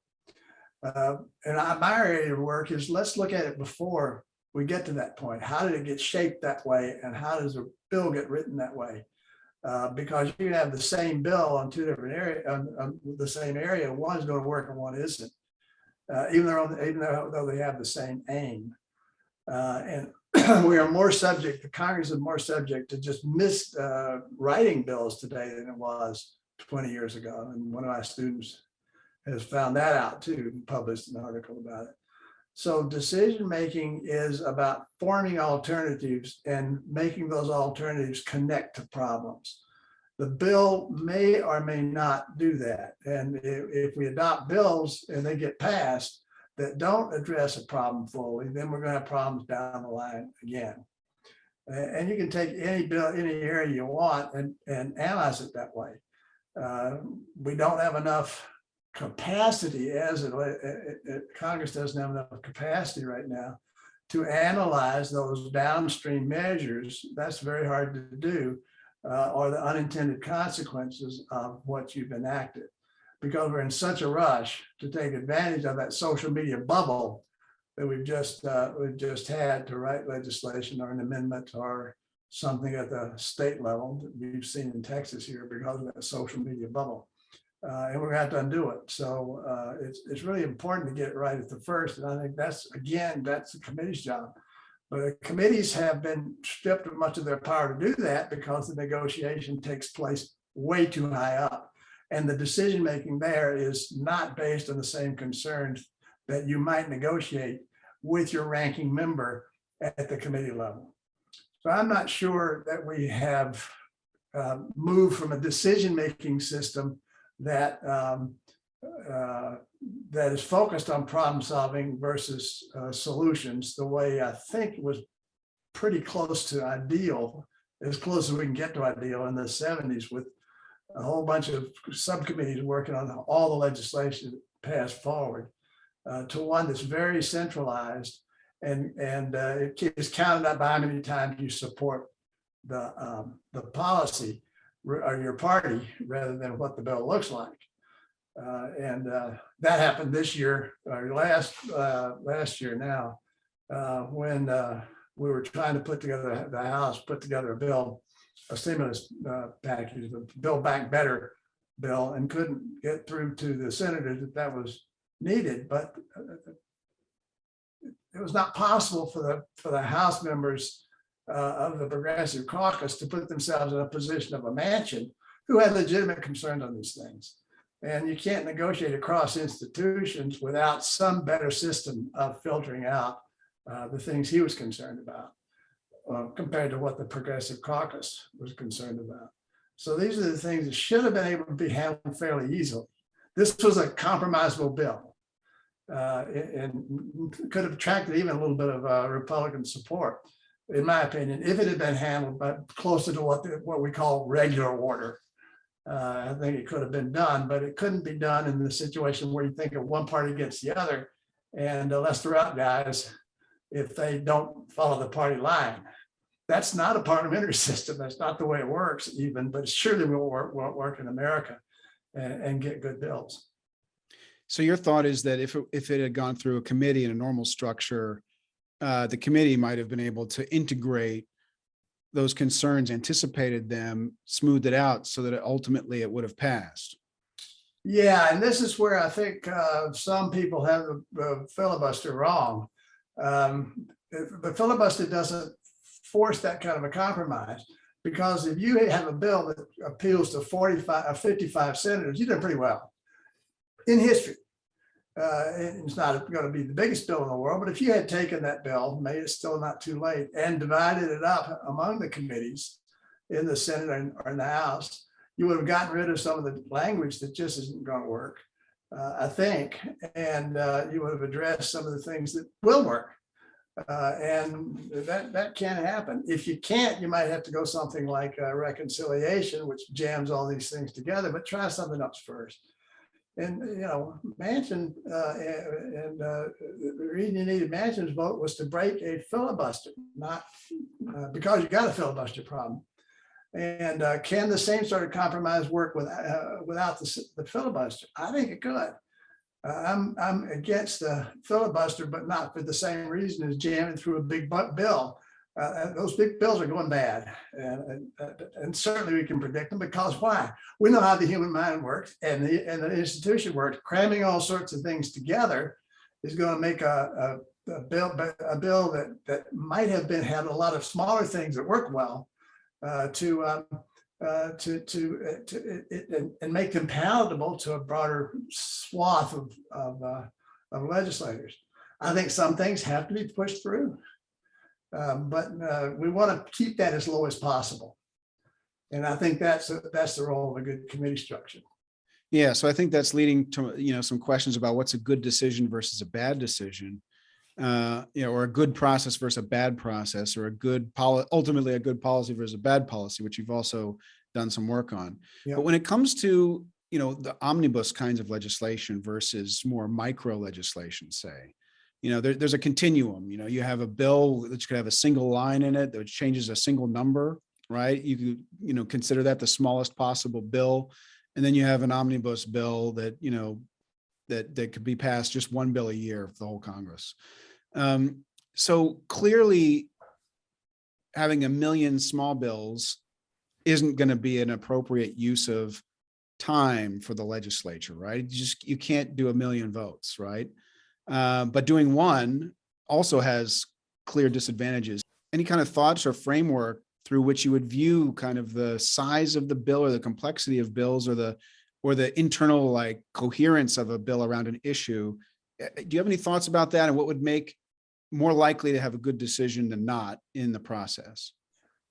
And my area of work is, let's look at it before we get to that point. How did it get shaped that way, and how does a bill get written that way? Because you can have the same bill on two different areas, the same area. One is going to work and one isn't, even though they have the same aim. And we are more subject, the Congress is more subject to just writing bills today than it was 20 years ago. And one of my students has found that out too, and published an article about it. So decision-making is about forming alternatives and making those alternatives connect to problems. The bill may or may not do that. And if we adopt bills and they get passed that don't address a problem fully, then we're going to have problems down the line again. And you can take any bill, any area you want, and analyze it that way. We don't have enough capacity Congress doesn't have enough capacity right now to analyze those downstream measures. That's very hard to do, or the unintended consequences of what you've enacted, because we're in such a rush to take advantage of that social media bubble that we've just had to write legislation or an amendment or something at the state level that we've seen in Texas here because of that social media bubble. And we're going to have to undo it. So it's really important to get it right at the first. And I think that's the committee's job. But the committees have been stripped of much of their power to do that because the negotiation takes place way too high up. And the decision-making there is not based on the same concerns that you might negotiate with your ranking member at the committee level. but I'm not sure that we have moved from a decision-making system that that is focused on problem solving versus solutions, the way I think was pretty close to ideal, as close as we can get to ideal in the 70s, with a whole bunch of subcommittees working on all the legislation passed forward, to one that's very centralized, and it is counted up by how many times you support the policy or your party rather than what the bill looks like. That happened this year, or last year now, when we were trying to put together, the House put together a bill, a stimulus package, the Build Back Better bill, and couldn't get through to the senators that was needed. But it was not possible for the House members of the Progressive Caucus to put themselves in a position of a Manchin who had legitimate concerns on these things. And you can't negotiate across institutions without some better system of filtering out the things he was concerned about, compared to what the Progressive Caucus was concerned about. So these are the things that should have been able to be handled fairly easily. This was a compromisable bill, and could have attracted even a little bit of Republican support, in my opinion, if it had been handled but closer to what we call regular order. I think it could have been done, but it couldn't be done in the situation where you think of one party against the other, and let's throw out guys if they don't follow the party line. That's not a parliamentary system. That's not the way it works even, but it surely won't work in America and get good bills. So your thought is that if it had gone through a committee in a normal structure, the committee might have been able to integrate those concerns, anticipated them, smoothed it out so that ultimately it would have passed. Yeah, and this is where I think some people have the filibuster wrong. The filibuster doesn't force that kind of a compromise, because if you have a bill that appeals to 55 senators, you did pretty well in history. It's not going to be the biggest bill in the world, but if you had taken that bill, made it still not too late, and divided it up among the committees in the Senate or in the House, you would have gotten rid of some of the language that just isn't going to work, I think, and you would have addressed some of the things that will work. And that can happen. If you can't, you might have to go something like reconciliation, which jams all these things together, but try something else first. And, Manchin, the reason you needed Manchin's vote was to break a filibuster, not because you got a filibuster problem. And can the same sort of compromise work without the filibuster? I think it could. I'm against the filibuster, but not for the same reason as jamming through a big bill. Those big bills are going bad, and certainly we can predict them, because why? We know how the human mind works and the institution works. Cramming all sorts of things together is going to make a bill that might have had a lot of smaller things that work well and make them palatable to a broader swath of legislators. I think some things have to be pushed through. But we want to keep that as low as possible. And I think that's the role of a good committee structure. Yeah, so I think that's leading to some questions about what's a good decision versus a bad decision, or a good process versus a bad process, or ultimately a good policy versus a bad policy, which you've also done some work on. Yeah. But when it comes to the omnibus kinds of legislation versus more micro legislation, say, there's a continuum. You have a bill that could have a single line in it that changes a single number, right? You could, consider that the smallest possible bill. And then you have an omnibus bill that, that could be passed just one bill a year for the whole Congress. So clearly having a million small bills isn't going to be an appropriate use of time for the legislature, right? You can't do a million votes, right? But doing one also has clear disadvantages. Any kind of thoughts or framework through which you would view kind of the size of the bill or the complexity of bills or the internal coherence of a bill around an issue? Do you have any thoughts about that, and what would make more likely to have a good decision than not in the process?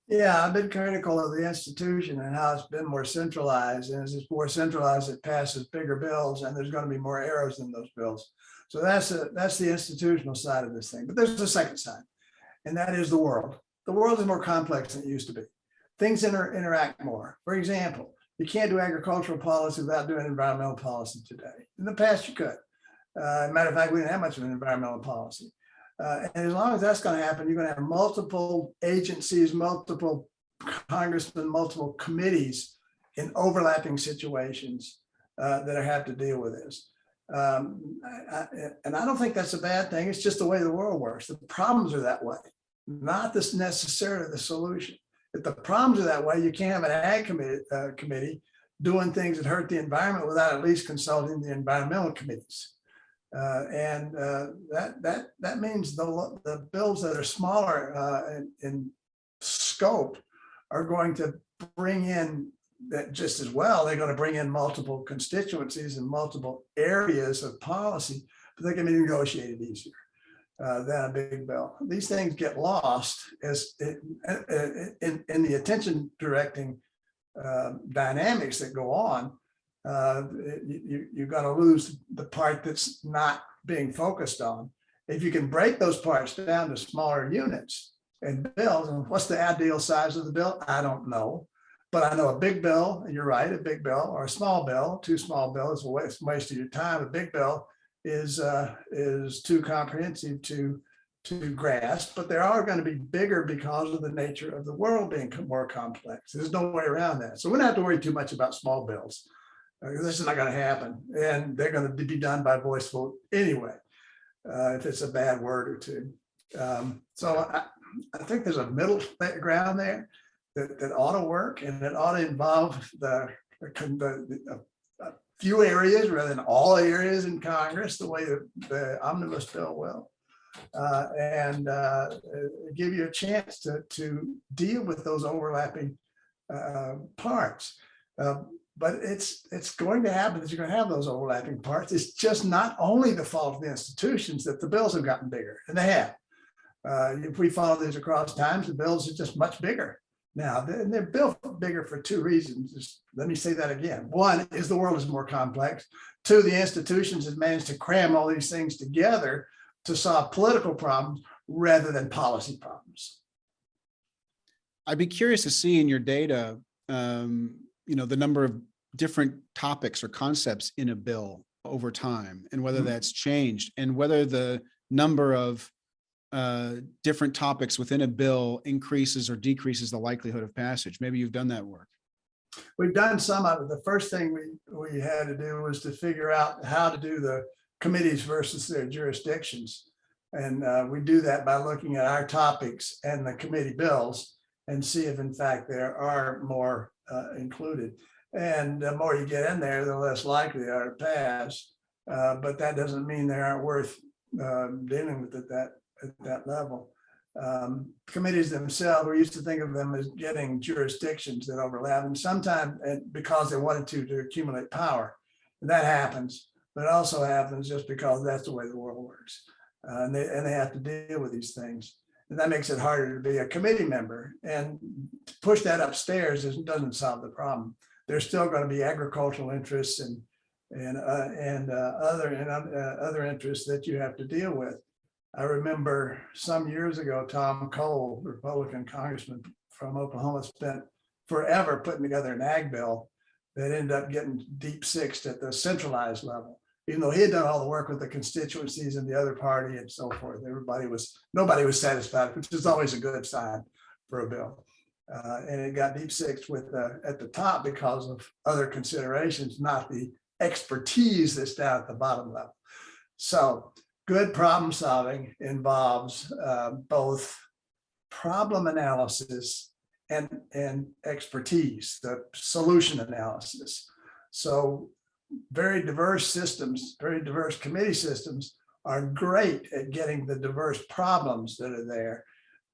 Yeah, I've been critical of the institution and how it's been more centralized. And as it's more centralized, it passes bigger bills, and there's going to be more errors in those bills. So that's the institutional side of this thing. But there's a second side, and that is the world. The world is more complex than it used to be. Things interact more. For example, you can't do agricultural policy without doing environmental policy today. In the past, you could. Matter of fact, we didn't have much of an environmental policy. And as long as that's going to happen, you're going to have multiple agencies, multiple congressmen, multiple committees in overlapping situations that have to deal with this. And I don't think that's a bad thing. It's just the way the world works. The problems are that way, not this necessarily the solution. If the problems are that way, you can't have an ag committee doing things that hurt the environment without at least consulting the environmental committees. That means the bills that are smaller in scope are going to bring in that just as well. They're going to bring in multiple constituencies and multiple areas of policy, but they can be negotiated easier than a big bill. These things get lost as in the attention directing dynamics that go on. You're going to lose the part that's not being focused on. If you can break those parts down to smaller units and bills, and what's the ideal size of the bill? I don't know, but I know a big bill, and you're right, a big bill or a small bill, too small bill is a waste of your time. A big bill is too comprehensive to grasp, but they are going to be bigger because of the nature of the world being more complex. There's no way around that. So we don't have to worry too much about small bills. This is not going to happen, and they're going to be done by voice vote anyway, if it's a bad word or two. So I think there's a middle ground there that ought to work, and it ought to involve a few areas rather than all areas in Congress, the way the omnibus bill will, and give you a chance to deal with those overlapping parts. But it's going to happen that you're going to have those overlapping parts. It's just not only the fault of the institutions that the bills have gotten bigger, and they have. If we follow these across times, the bills are just much bigger now. They're built bigger for two reasons. Just let me say that again. One is the world is more complex. Two, the institutions have managed to cram all these things together to solve political problems rather than policy problems. I'd be curious to see in your data, the number of different topics or concepts in a bill over time, and whether that's changed, and whether the number of different topics within a bill increases or decreases the likelihood of passage. Maybe you've done that work. We've done some of it. The first thing we had to do was to figure out how to do the committees versus their jurisdictions. And we do that by looking at our topics and the committee bills and see if in fact there are more included. And the more you get in there, the less likely they are to pass. But that doesn't mean they aren't worth dealing with at that level. Committees themselves, we used to think of them as getting jurisdictions that overlap, and sometimes because they wanted to accumulate power. And that happens, but it also happens just because that's the way the world works. And they have to deal with these things. And that makes it harder to be a committee member. And to push that upstairs doesn't solve the problem. There's still going to be agricultural interests and other interests that you have to deal with. I remember some years ago, Tom Cole, Republican congressman from Oklahoma, spent forever putting together an ag bill that ended up getting deep sixed at the centralized level. Even though he had done all the work with the constituencies and the other party and so forth, nobody was satisfied, which is always a good sign for a bill. And it got deep sixed at the top because of other considerations, not the expertise that's down at the bottom level. So good problem solving involves both problem analysis and expertise, the solution analysis. So very diverse systems, very diverse committee systems are great at getting the diverse problems that are there,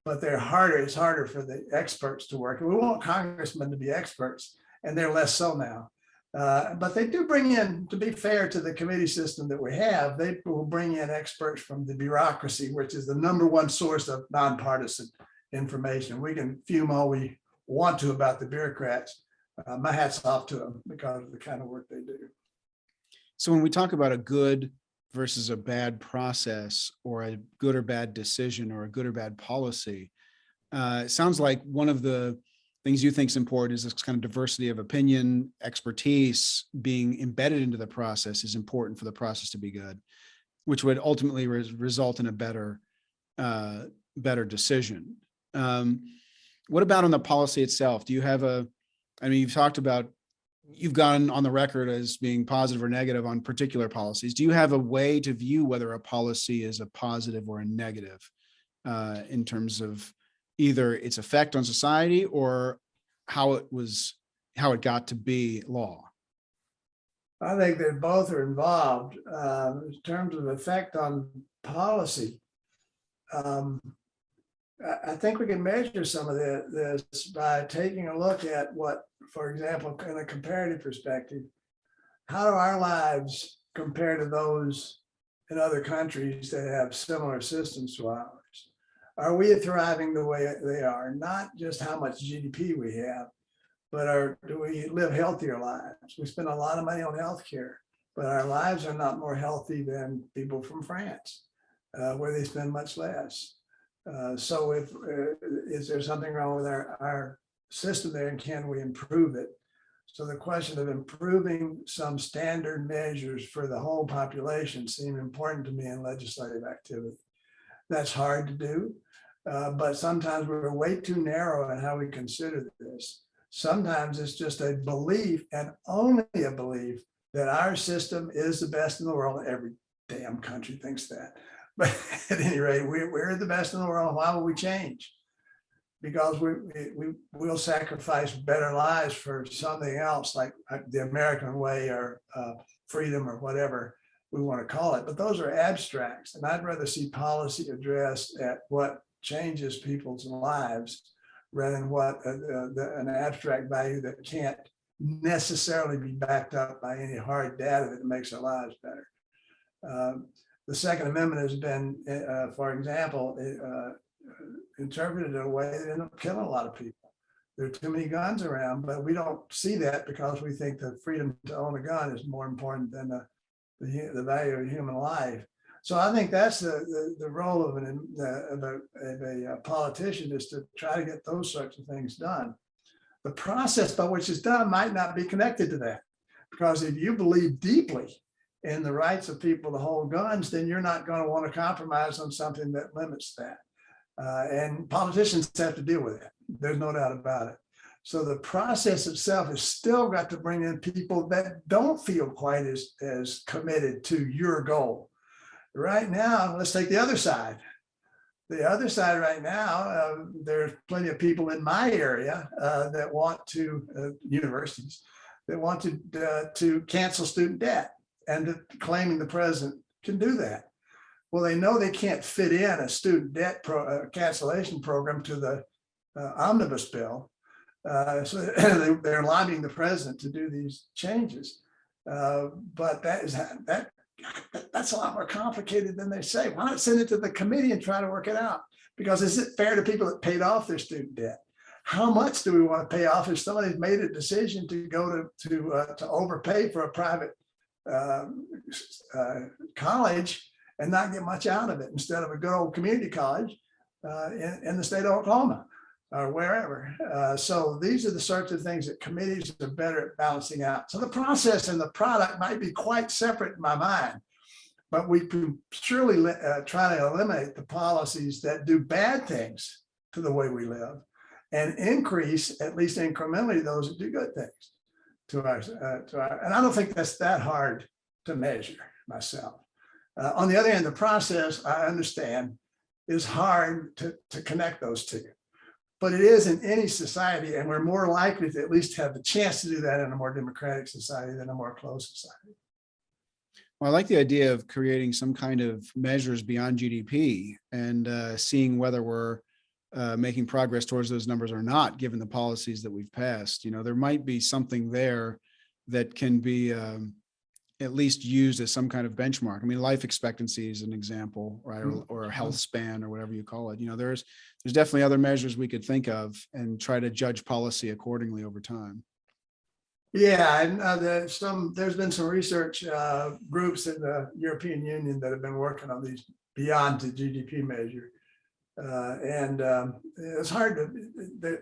but they're harder. It's harder for the experts to work. And we want congressmen to be experts, and they're less so now. But they do bring in, to be fair to the committee system that we have, they will bring in experts from the bureaucracy, which is the number one source of nonpartisan information. We can fume all we want to about the bureaucrats. My hat's off to them because of the kind of work they do. So when we talk about a good versus a bad process, or a good or bad decision, or a good or bad policy, it sounds like one of the things you think is important is this kind of diversity of opinion, expertise being embedded into the process is important for the process to be good, which would ultimately result in a better decision. What about on the policy itself? Do you have you've talked about, you've gone on the record as being positive or negative on particular policies. Do you have a way to view whether a policy is a positive or a negative in terms of either its effect on society or how it got to be law? I think that both are involved in terms of effect on policy. I think we can measure some of this by taking a look at what, for example, in a comparative perspective, how do our lives compare to those in other countries that have similar systems to ours? Are we thriving the way they are? Not just how much GDP we have, but do we live healthier lives? We spend a lot of money on healthcare, but our lives are not more healthy than people from France, where they spend much less. So is there something wrong with our system there, and can we improve it? So the question of improving some standard measures for the whole population seem important to me in legislative activity. That's hard to do, but sometimes we're way too narrow in how we consider this. Sometimes it's just a belief, and only a belief, that our system is the best in the world. Every damn country thinks that. But at any rate, we're the best in the world. Why would we change? Because we'll sacrifice better lives for something else, like the American way, or freedom, or whatever we want to call it. But those are abstracts, and I'd rather see policy addressed at what changes people's lives rather than what an abstract value that can't necessarily be backed up by any hard data that makes our lives better. The Second Amendment has been, for example, interpreted in a way that ended up killing a lot of people. There are too many guns around, but we don't see that because we think the freedom to own a gun is more important than the value of human life. So I think that's the role of a politician, is to try to get those sorts of things done. The process by which it's done might not be connected to that, because if you believe deeply in the rights of people to hold guns, then you're not going to want to compromise on something that limits that. And politicians have to deal with it. There's no doubt about it. So the process itself has still got to bring in people that don't feel quite as committed to your goal. Right now, let's take the other side. The other side right now, there's plenty of people in my area that want to, universities, that want to cancel student debt, and claiming the president can do that. Well, they know they can't fit in a student debt cancellation program to the omnibus bill. So they're lobbying the president to do these changes. But that's a lot more complicated than they say. Why not send it to the committee and try to work it out? Because is it fair to people that paid off their student debt? How much do we want to pay off if somebody's made a decision to go to overpay for a private college and not get much out of it, instead of a good old community college in the state of Oklahoma or wherever? So these are the sorts of things that committees are better at balancing out. So the process and the product might be quite separate in my mind, but we can surely try to eliminate the policies that do bad things to the way we live, and increase, at least incrementally, those that do good things to our. And I don't think that's that hard to measure myself. On the other hand, the process, I understand, is hard to connect those two. But it is in any society, and we're more likely to at least have the chance to do that in a more democratic society than a more closed society. Well, I like the idea of creating some kind of measures beyond GDP and seeing whether we're making progress towards those numbers or not, given the policies that we've passed. You know, there might be something there that can be at least used as some kind of benchmark. I mean, life expectancy is an example, right? Or a health span or whatever you call it. You know, there's definitely other measures we could think of and try to judge policy accordingly over time. Yeah, and there's been some research groups in the European Union that have been working on these beyond the GDP measure. And it's hard to,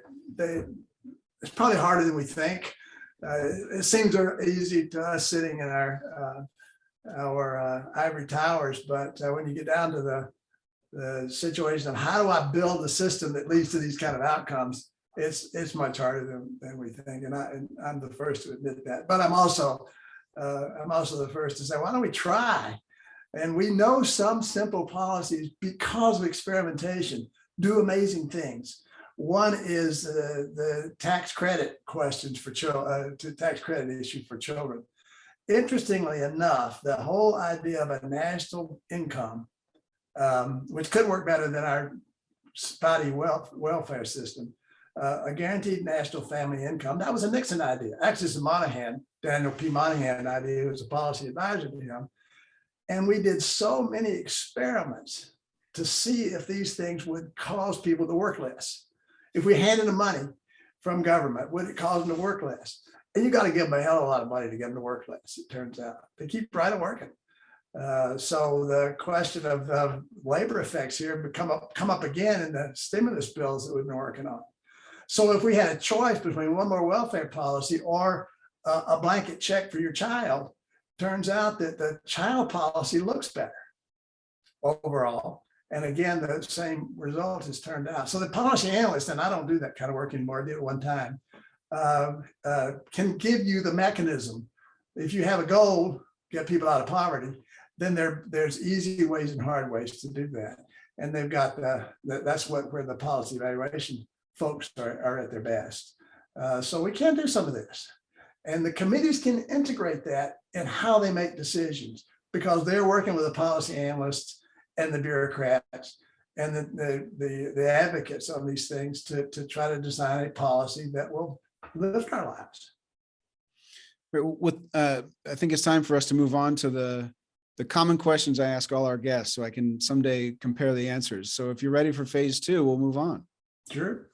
it's probably harder than we think. It seems easy to us sitting in our ivory towers, but when you get down to the situation of how do I build a system that leads to these kind of outcomes, it's much harder than we think. And I'm the first to admit that, but I'm also the first to say, why don't we try? And we know some simple policies, because of experimentation, do amazing things. One is the tax credit questions for children, tax credit issue for children. Interestingly enough, the whole idea of a national income, which could work better than our spotty welfare system, a guaranteed national family income, that was a Nixon idea. Actually, it's a Moynihan, Daniel P. Moynihan idea, who was a policy advisor to him. And we did so many experiments to see if these things would cause people to work less. If we handed them money from government, would it cause them to work less? And you got to give them a hell of a lot of money to get them to work less, it turns out. They keep right on working. So the question of labor effects here come up again in the stimulus bills that we've been working on. So if we had a choice between one more welfare policy or a blanket check for your child, turns out that the child policy looks better overall. And again, the same result has turned out. So the policy analyst, and I don't do that kind of work anymore, I did it one time, can give you the mechanism. If you have a goal, get people out of poverty, then there's easy ways and hard ways to do that. And they've got that's where the policy evaluation folks are at their best. So we can do some of this. And the committees can integrate that in how they make decisions, because they're working with the policy analysts and the bureaucrats and the advocates on these things to try to design a policy that will lift our lives. I think it's time for us to move on to the common questions I ask all our guests, so I can someday compare the answers. So if you're ready for phase 2, we'll move on. Sure.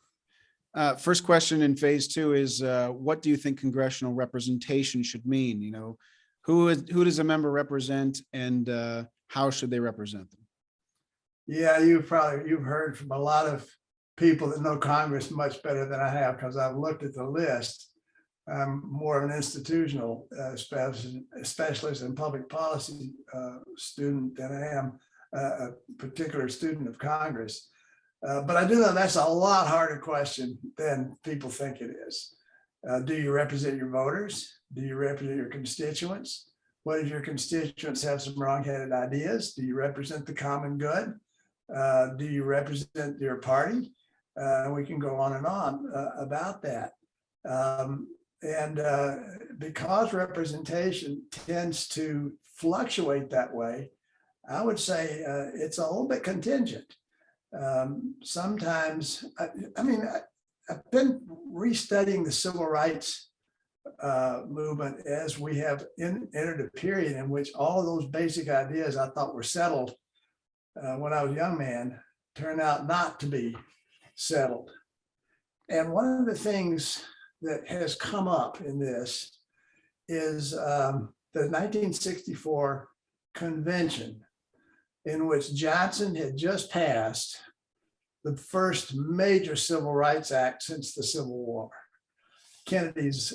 First question in phase 2 is, what do you think congressional representation should mean? You know, who does a member represent, and how should they represent them? Yeah, you've heard from a lot of people that know Congress much better than I have, because I've looked at the list. I'm more of an institutional specialist and public policy student than I am a particular student of Congress. But I do know that's a lot harder question than people think it is. Do you represent your voters? Do you represent your constituents? What if your constituents have some wrong-headed ideas? Do you represent the common good? Do you represent your party? We can go on and on about that. Because representation tends to fluctuate that way, I would say it's a little bit contingent. Sometimes, I've been restudying the civil rights movement as we have entered a period in which all of those basic ideas I thought were settled when I was a young man turned out not to be settled. And one of the things that has come up in this is the 1964 convention, in which Johnson had just passed the first major civil rights act since the Civil War. Kennedy's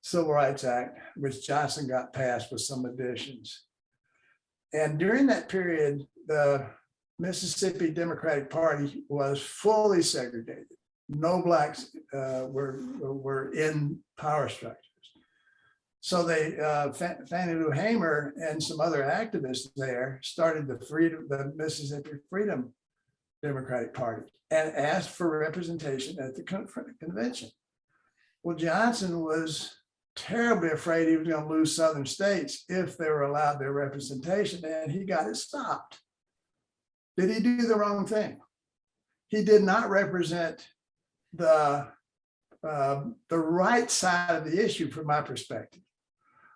Civil Rights Act, which Johnson got passed with some additions. And during that period, the Mississippi Democratic Party was fully segregated. No blacks were in power structures. So they, Fannie Lou Hamer and some other activists there started the Mississippi Freedom Democratic Party and asked for representation at the convention. Well, Johnson was terribly afraid he was going to lose Southern states if they were allowed their representation, and he got it stopped. Did he do the wrong thing? He did not represent the right side of the issue from my perspective.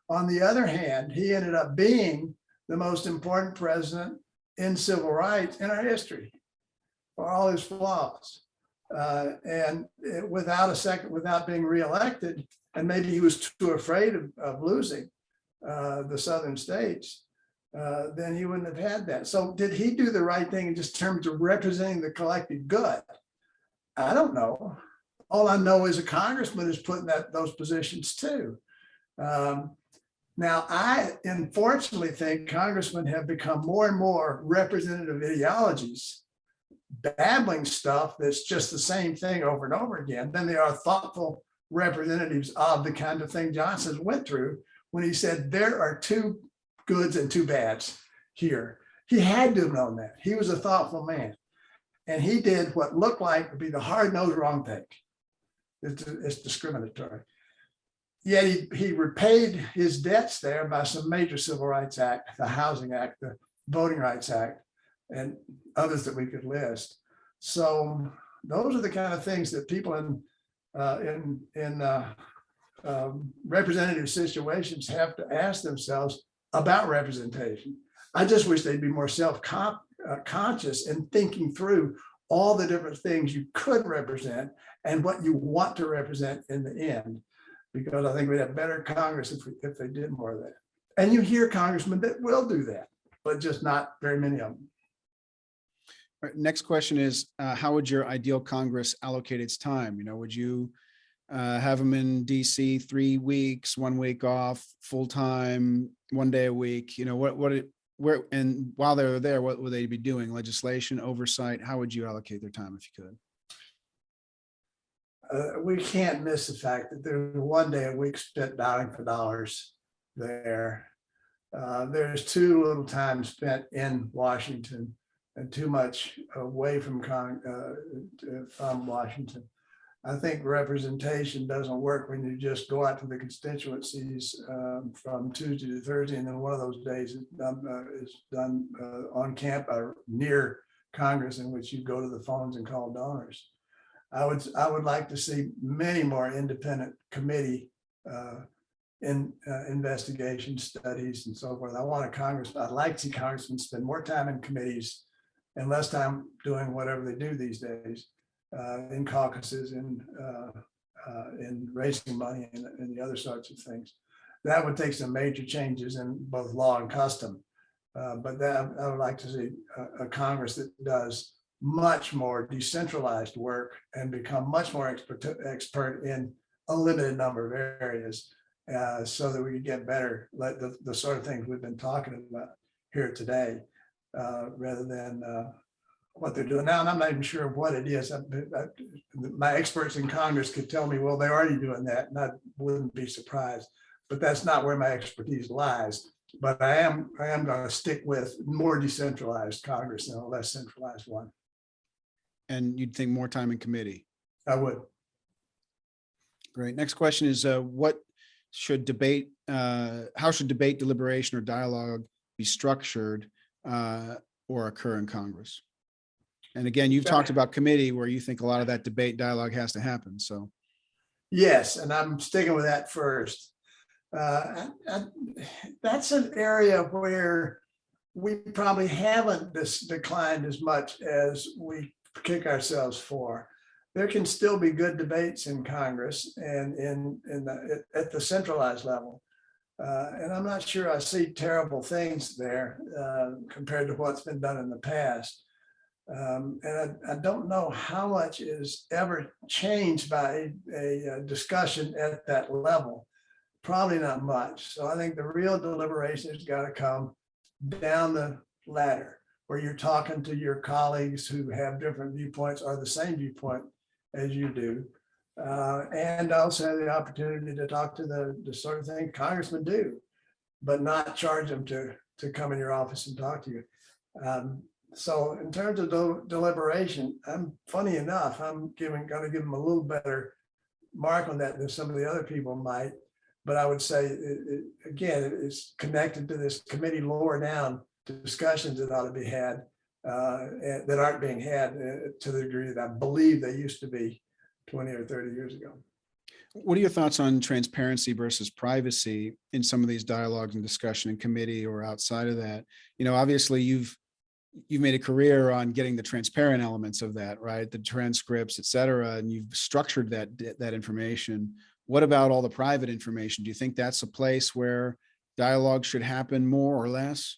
On the other hand, he ended up being the most important president in civil rights in our history for all his flaws. Without being reelected, and maybe he was too afraid of losing the southern states, then he wouldn't have had that. So did he do the right thing in just terms of representing the collective good? I don't know. All I know is a congressman is put in those positions too. Now, I unfortunately think congressmen have become more and more representative ideologies, babbling stuff that's just the same thing over and over again. Then they are thoughtful representatives of the kind of thing Johnson went through when he said there are two goods and two bads here. He had to have known that. He was a thoughtful man. And he did what looked like to be the hard-nosed wrong thing. It's discriminatory. Yet he repaid his debts there by some major civil rights act, the Housing Act, the Voting Rights Act, and others that we could list. So those are the kind of things that people in representative situations have to ask themselves about representation. I just wish they'd be more self-conscious in thinking through all the different things you could represent and what you want to represent in the end, because I think we'd have better Congress if they did more of that. And you hear congressmen that will do that, but just not very many of them. All right, next question is, how would your ideal Congress allocate its time? Would you have them in DC 3 weeks, 1 week off, full time, 1 day a week? Where, and while they were there, what would they be doing? Legislation, oversight? How would you allocate their time if you could? We can't miss the fact that there's 1 day a week spent dialing for dollars there. There's too little time spent in Washington and too much away from Washington. I think representation doesn't work when you just go out to the constituencies from Tuesday to Thursday, and then one of those days is done on camp or near Congress, in which you go to the phones and call donors. I would like to see many more independent committee investigation studies and so forth. I'd like to see congressmen spend more time in committees and less time doing whatever they do these days. In caucuses, in raising money and the other sorts of things. That would take some major changes in both law and custom. But that I would like to see a Congress that does much more decentralized work and become much more expert in a limited number of areas, so that we could get better, like the sort of things we've been talking about here today, rather than what they're doing now. And I'm not even sure what it is. My experts in Congress could tell me, well, they're already doing that, and I wouldn't be surprised. But that's not where my expertise lies. But I am going to stick with more decentralized Congress than a less centralized one. And you'd think more time in committee? I would. Great. Next question is, how should debate, deliberation, or dialogue be structured or occur in Congress? And again, you've talked about committee, where you think a lot of that debate dialogue has to happen. So yes, and I'm sticking with that first. That's an area where we probably haven't declined as much as we kick ourselves for. There can still be good debates in Congress and at the centralized level. And I'm not sure I see terrible things there compared to what's been done in the past. And I don't know how much is ever changed by a discussion at that level. Probably not much. So I think the real deliberation has got to come down the ladder, where you're talking to your colleagues who have different viewpoints or the same viewpoint as you do. And also have the opportunity to talk to the sort of thing congressmen do, but not charge them to come in your office and talk to you. So in terms of deliberation, funny enough, I'm going to give them a little better mark on that than some of the other people might. But I would say, again, it's connected to this committee lower down discussions that ought to be had that aren't being had to the degree that I believe they used to be 20 or 30 years ago. What are your thoughts on transparency versus privacy in some of these dialogues and discussion in committee or outside of that? Obviously you've made a career on getting the transparent elements of that, right? The transcripts, et cetera, and you've structured that information. What about all the private information? Do you think that's a place where dialogue should happen more or less?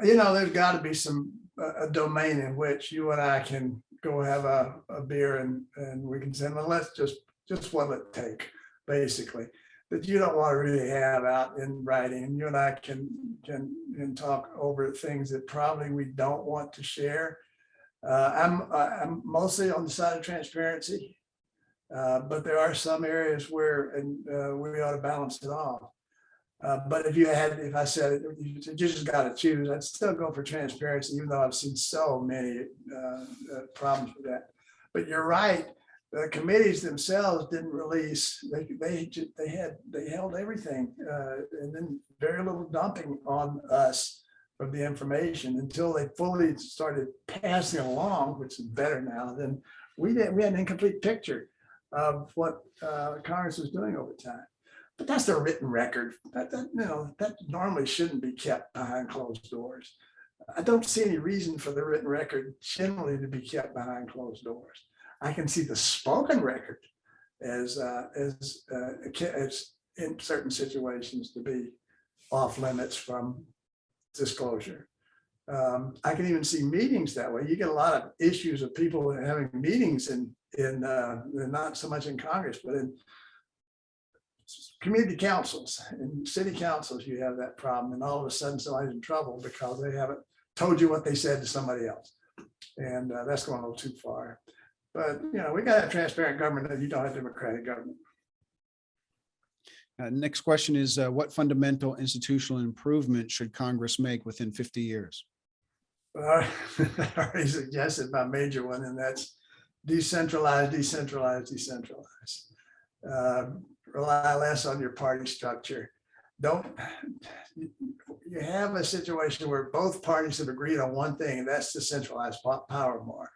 There's got to be a domain in which you and I can go have a beer and we can say, well, let's just what'll it take, basically, that you don't want to really have out in writing. You and I can talk over things that probably we don't want to share. I'm mostly on the side of transparency, but there are some areas where we ought to balance it off. But if I said you just got to choose, I'd still go for transparency, even though I've seen so many problems with that. But you're right. The committees themselves didn't release. They held everything, and then very little dumping on us of the information until they fully started passing along, which is better now. Then we had an incomplete picture of what Congress was doing over time. But that's their written record. That normally shouldn't be kept behind closed doors. I don't see any reason for the written record generally to be kept behind closed doors. I can see the spoken record as in certain situations to be off limits from disclosure. I can even see meetings that way. You get a lot of issues of people having meetings in not so much in Congress, but in community councils and city councils. You have that problem, and all of a sudden somebody's in trouble because they haven't told you what they said to somebody else, and that's going a little too far. But we got to have transparent government, and you don't have democratic government. Next question is, what fundamental institutional improvement should Congress make within 50 years? I already suggested my major one, and that's decentralize. Rely less on your party structure. You have a situation where both parties have agreed on one thing, and that's to centralize power more.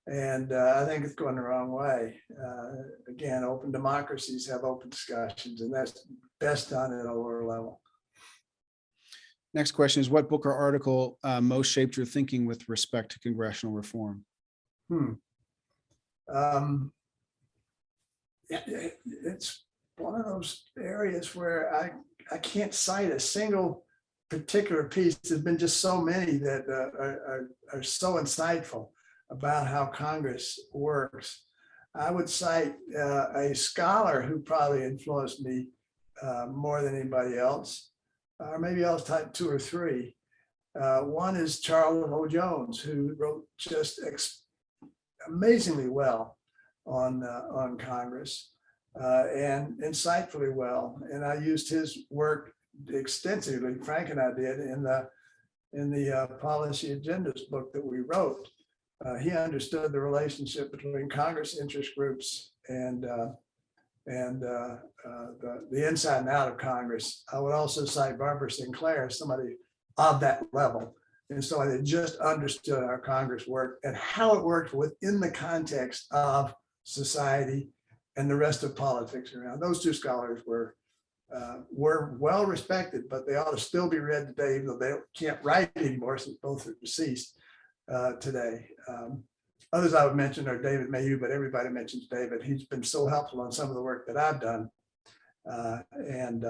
And I think it's going the wrong way. Again, open democracies have open discussions, and that's best done at a lower level. Next question is, what book or article most shaped your thinking with respect to congressional reform? It's one of those areas where I can't cite a single particular piece. There's been just so many that are so insightful about how Congress works. I would cite a scholar who probably influenced me more than anybody else, or maybe I'll type two or three. One is Charles Jones, who wrote just amazingly well on Congress and insightfully well. And I used his work extensively. Frank and I did in the policy agendas book that we wrote. He understood the relationship between Congress interest groups and the inside and out of Congress. I would also cite Barbara Sinclair, somebody of that level, and somebody that just understood how Congress worked and how it worked within the context of society and the rest of politics around. Those two scholars were well respected, but they ought to still be read today, even though they can't write anymore since both are deceased today. Others I would mention are David Mayhew, but everybody mentions David. He's been so helpful on some of the work that I've done. And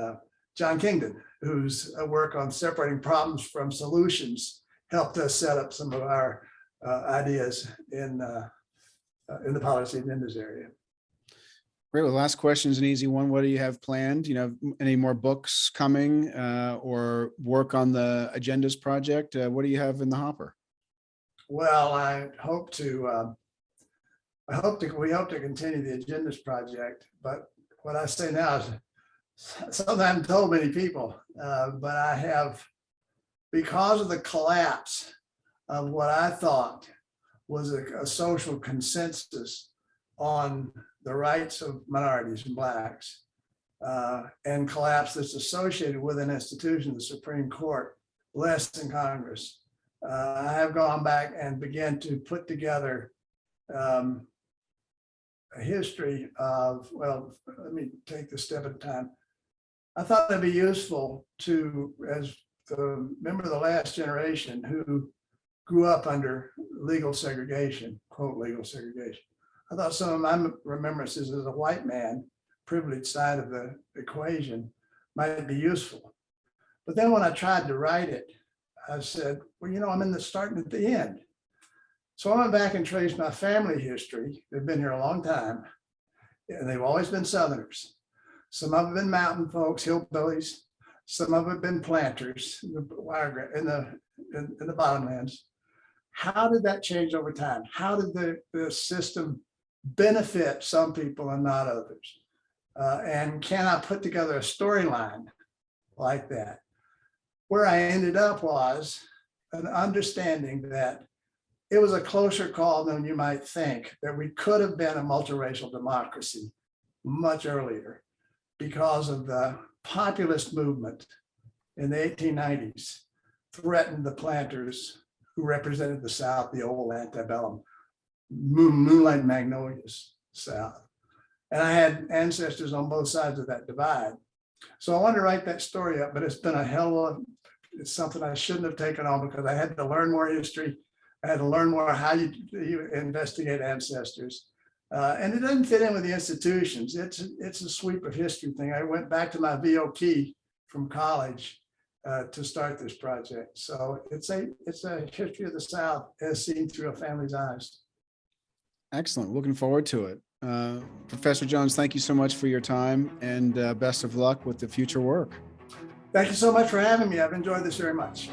John Kingdon, whose work on separating problems from solutions helped us set up some of our ideas in the policy agendas area. Great. Well, the last question is an easy one. What do you have planned? Any more books coming or work on the agendas project? What do you have in the hopper? Well, we hope to continue the agendas project, but what I say now is something I haven't told many people, but I have, because of the collapse of what I thought was a social consensus on the rights of minorities and Blacks, and collapse that's associated with an institution, the Supreme Court, less than Congress. I have gone back and began to put together a history of, well, let me take this step at a time. I thought it'd be useful to, as the member of the last generation who grew up under legal segregation, quote, legal segregation. I thought some of my remembrances as a white man, privileged side of the equation, might be useful. But then when I tried to write it, I said, well, you know, I'm in the start and at the end. So I went back and traced my family history. They've been here a long time, and they've always been Southerners. Some of them have been mountain folks, hillbillies. Some of them have been planters in the bottomlands. How did that change over time? How did the system benefit some people and not others? And can I put together a storyline like that? Where I ended up was an understanding that it was a closer call than you might think, that we could have been a multiracial democracy much earlier because of the populist movement in the 1890s threatened the planters who represented the South, the old antebellum, moonlight magnolias South. And I had ancestors on both sides of that divide. So I wanted to write that story up, but it's been a hell of, it's something I shouldn't have taken on because I had to learn more history. I had to learn more how you investigate ancestors. And it doesn't fit in with the institutions. It's a sweep of history thing. I went back to my VOK from college to start this project. So it's a history of the South as seen through a family's eyes. Excellent. Looking forward to it. Professor Jones, thank you so much for your time, and best of luck with the future work. Thank you so much for having me. I've enjoyed this very much.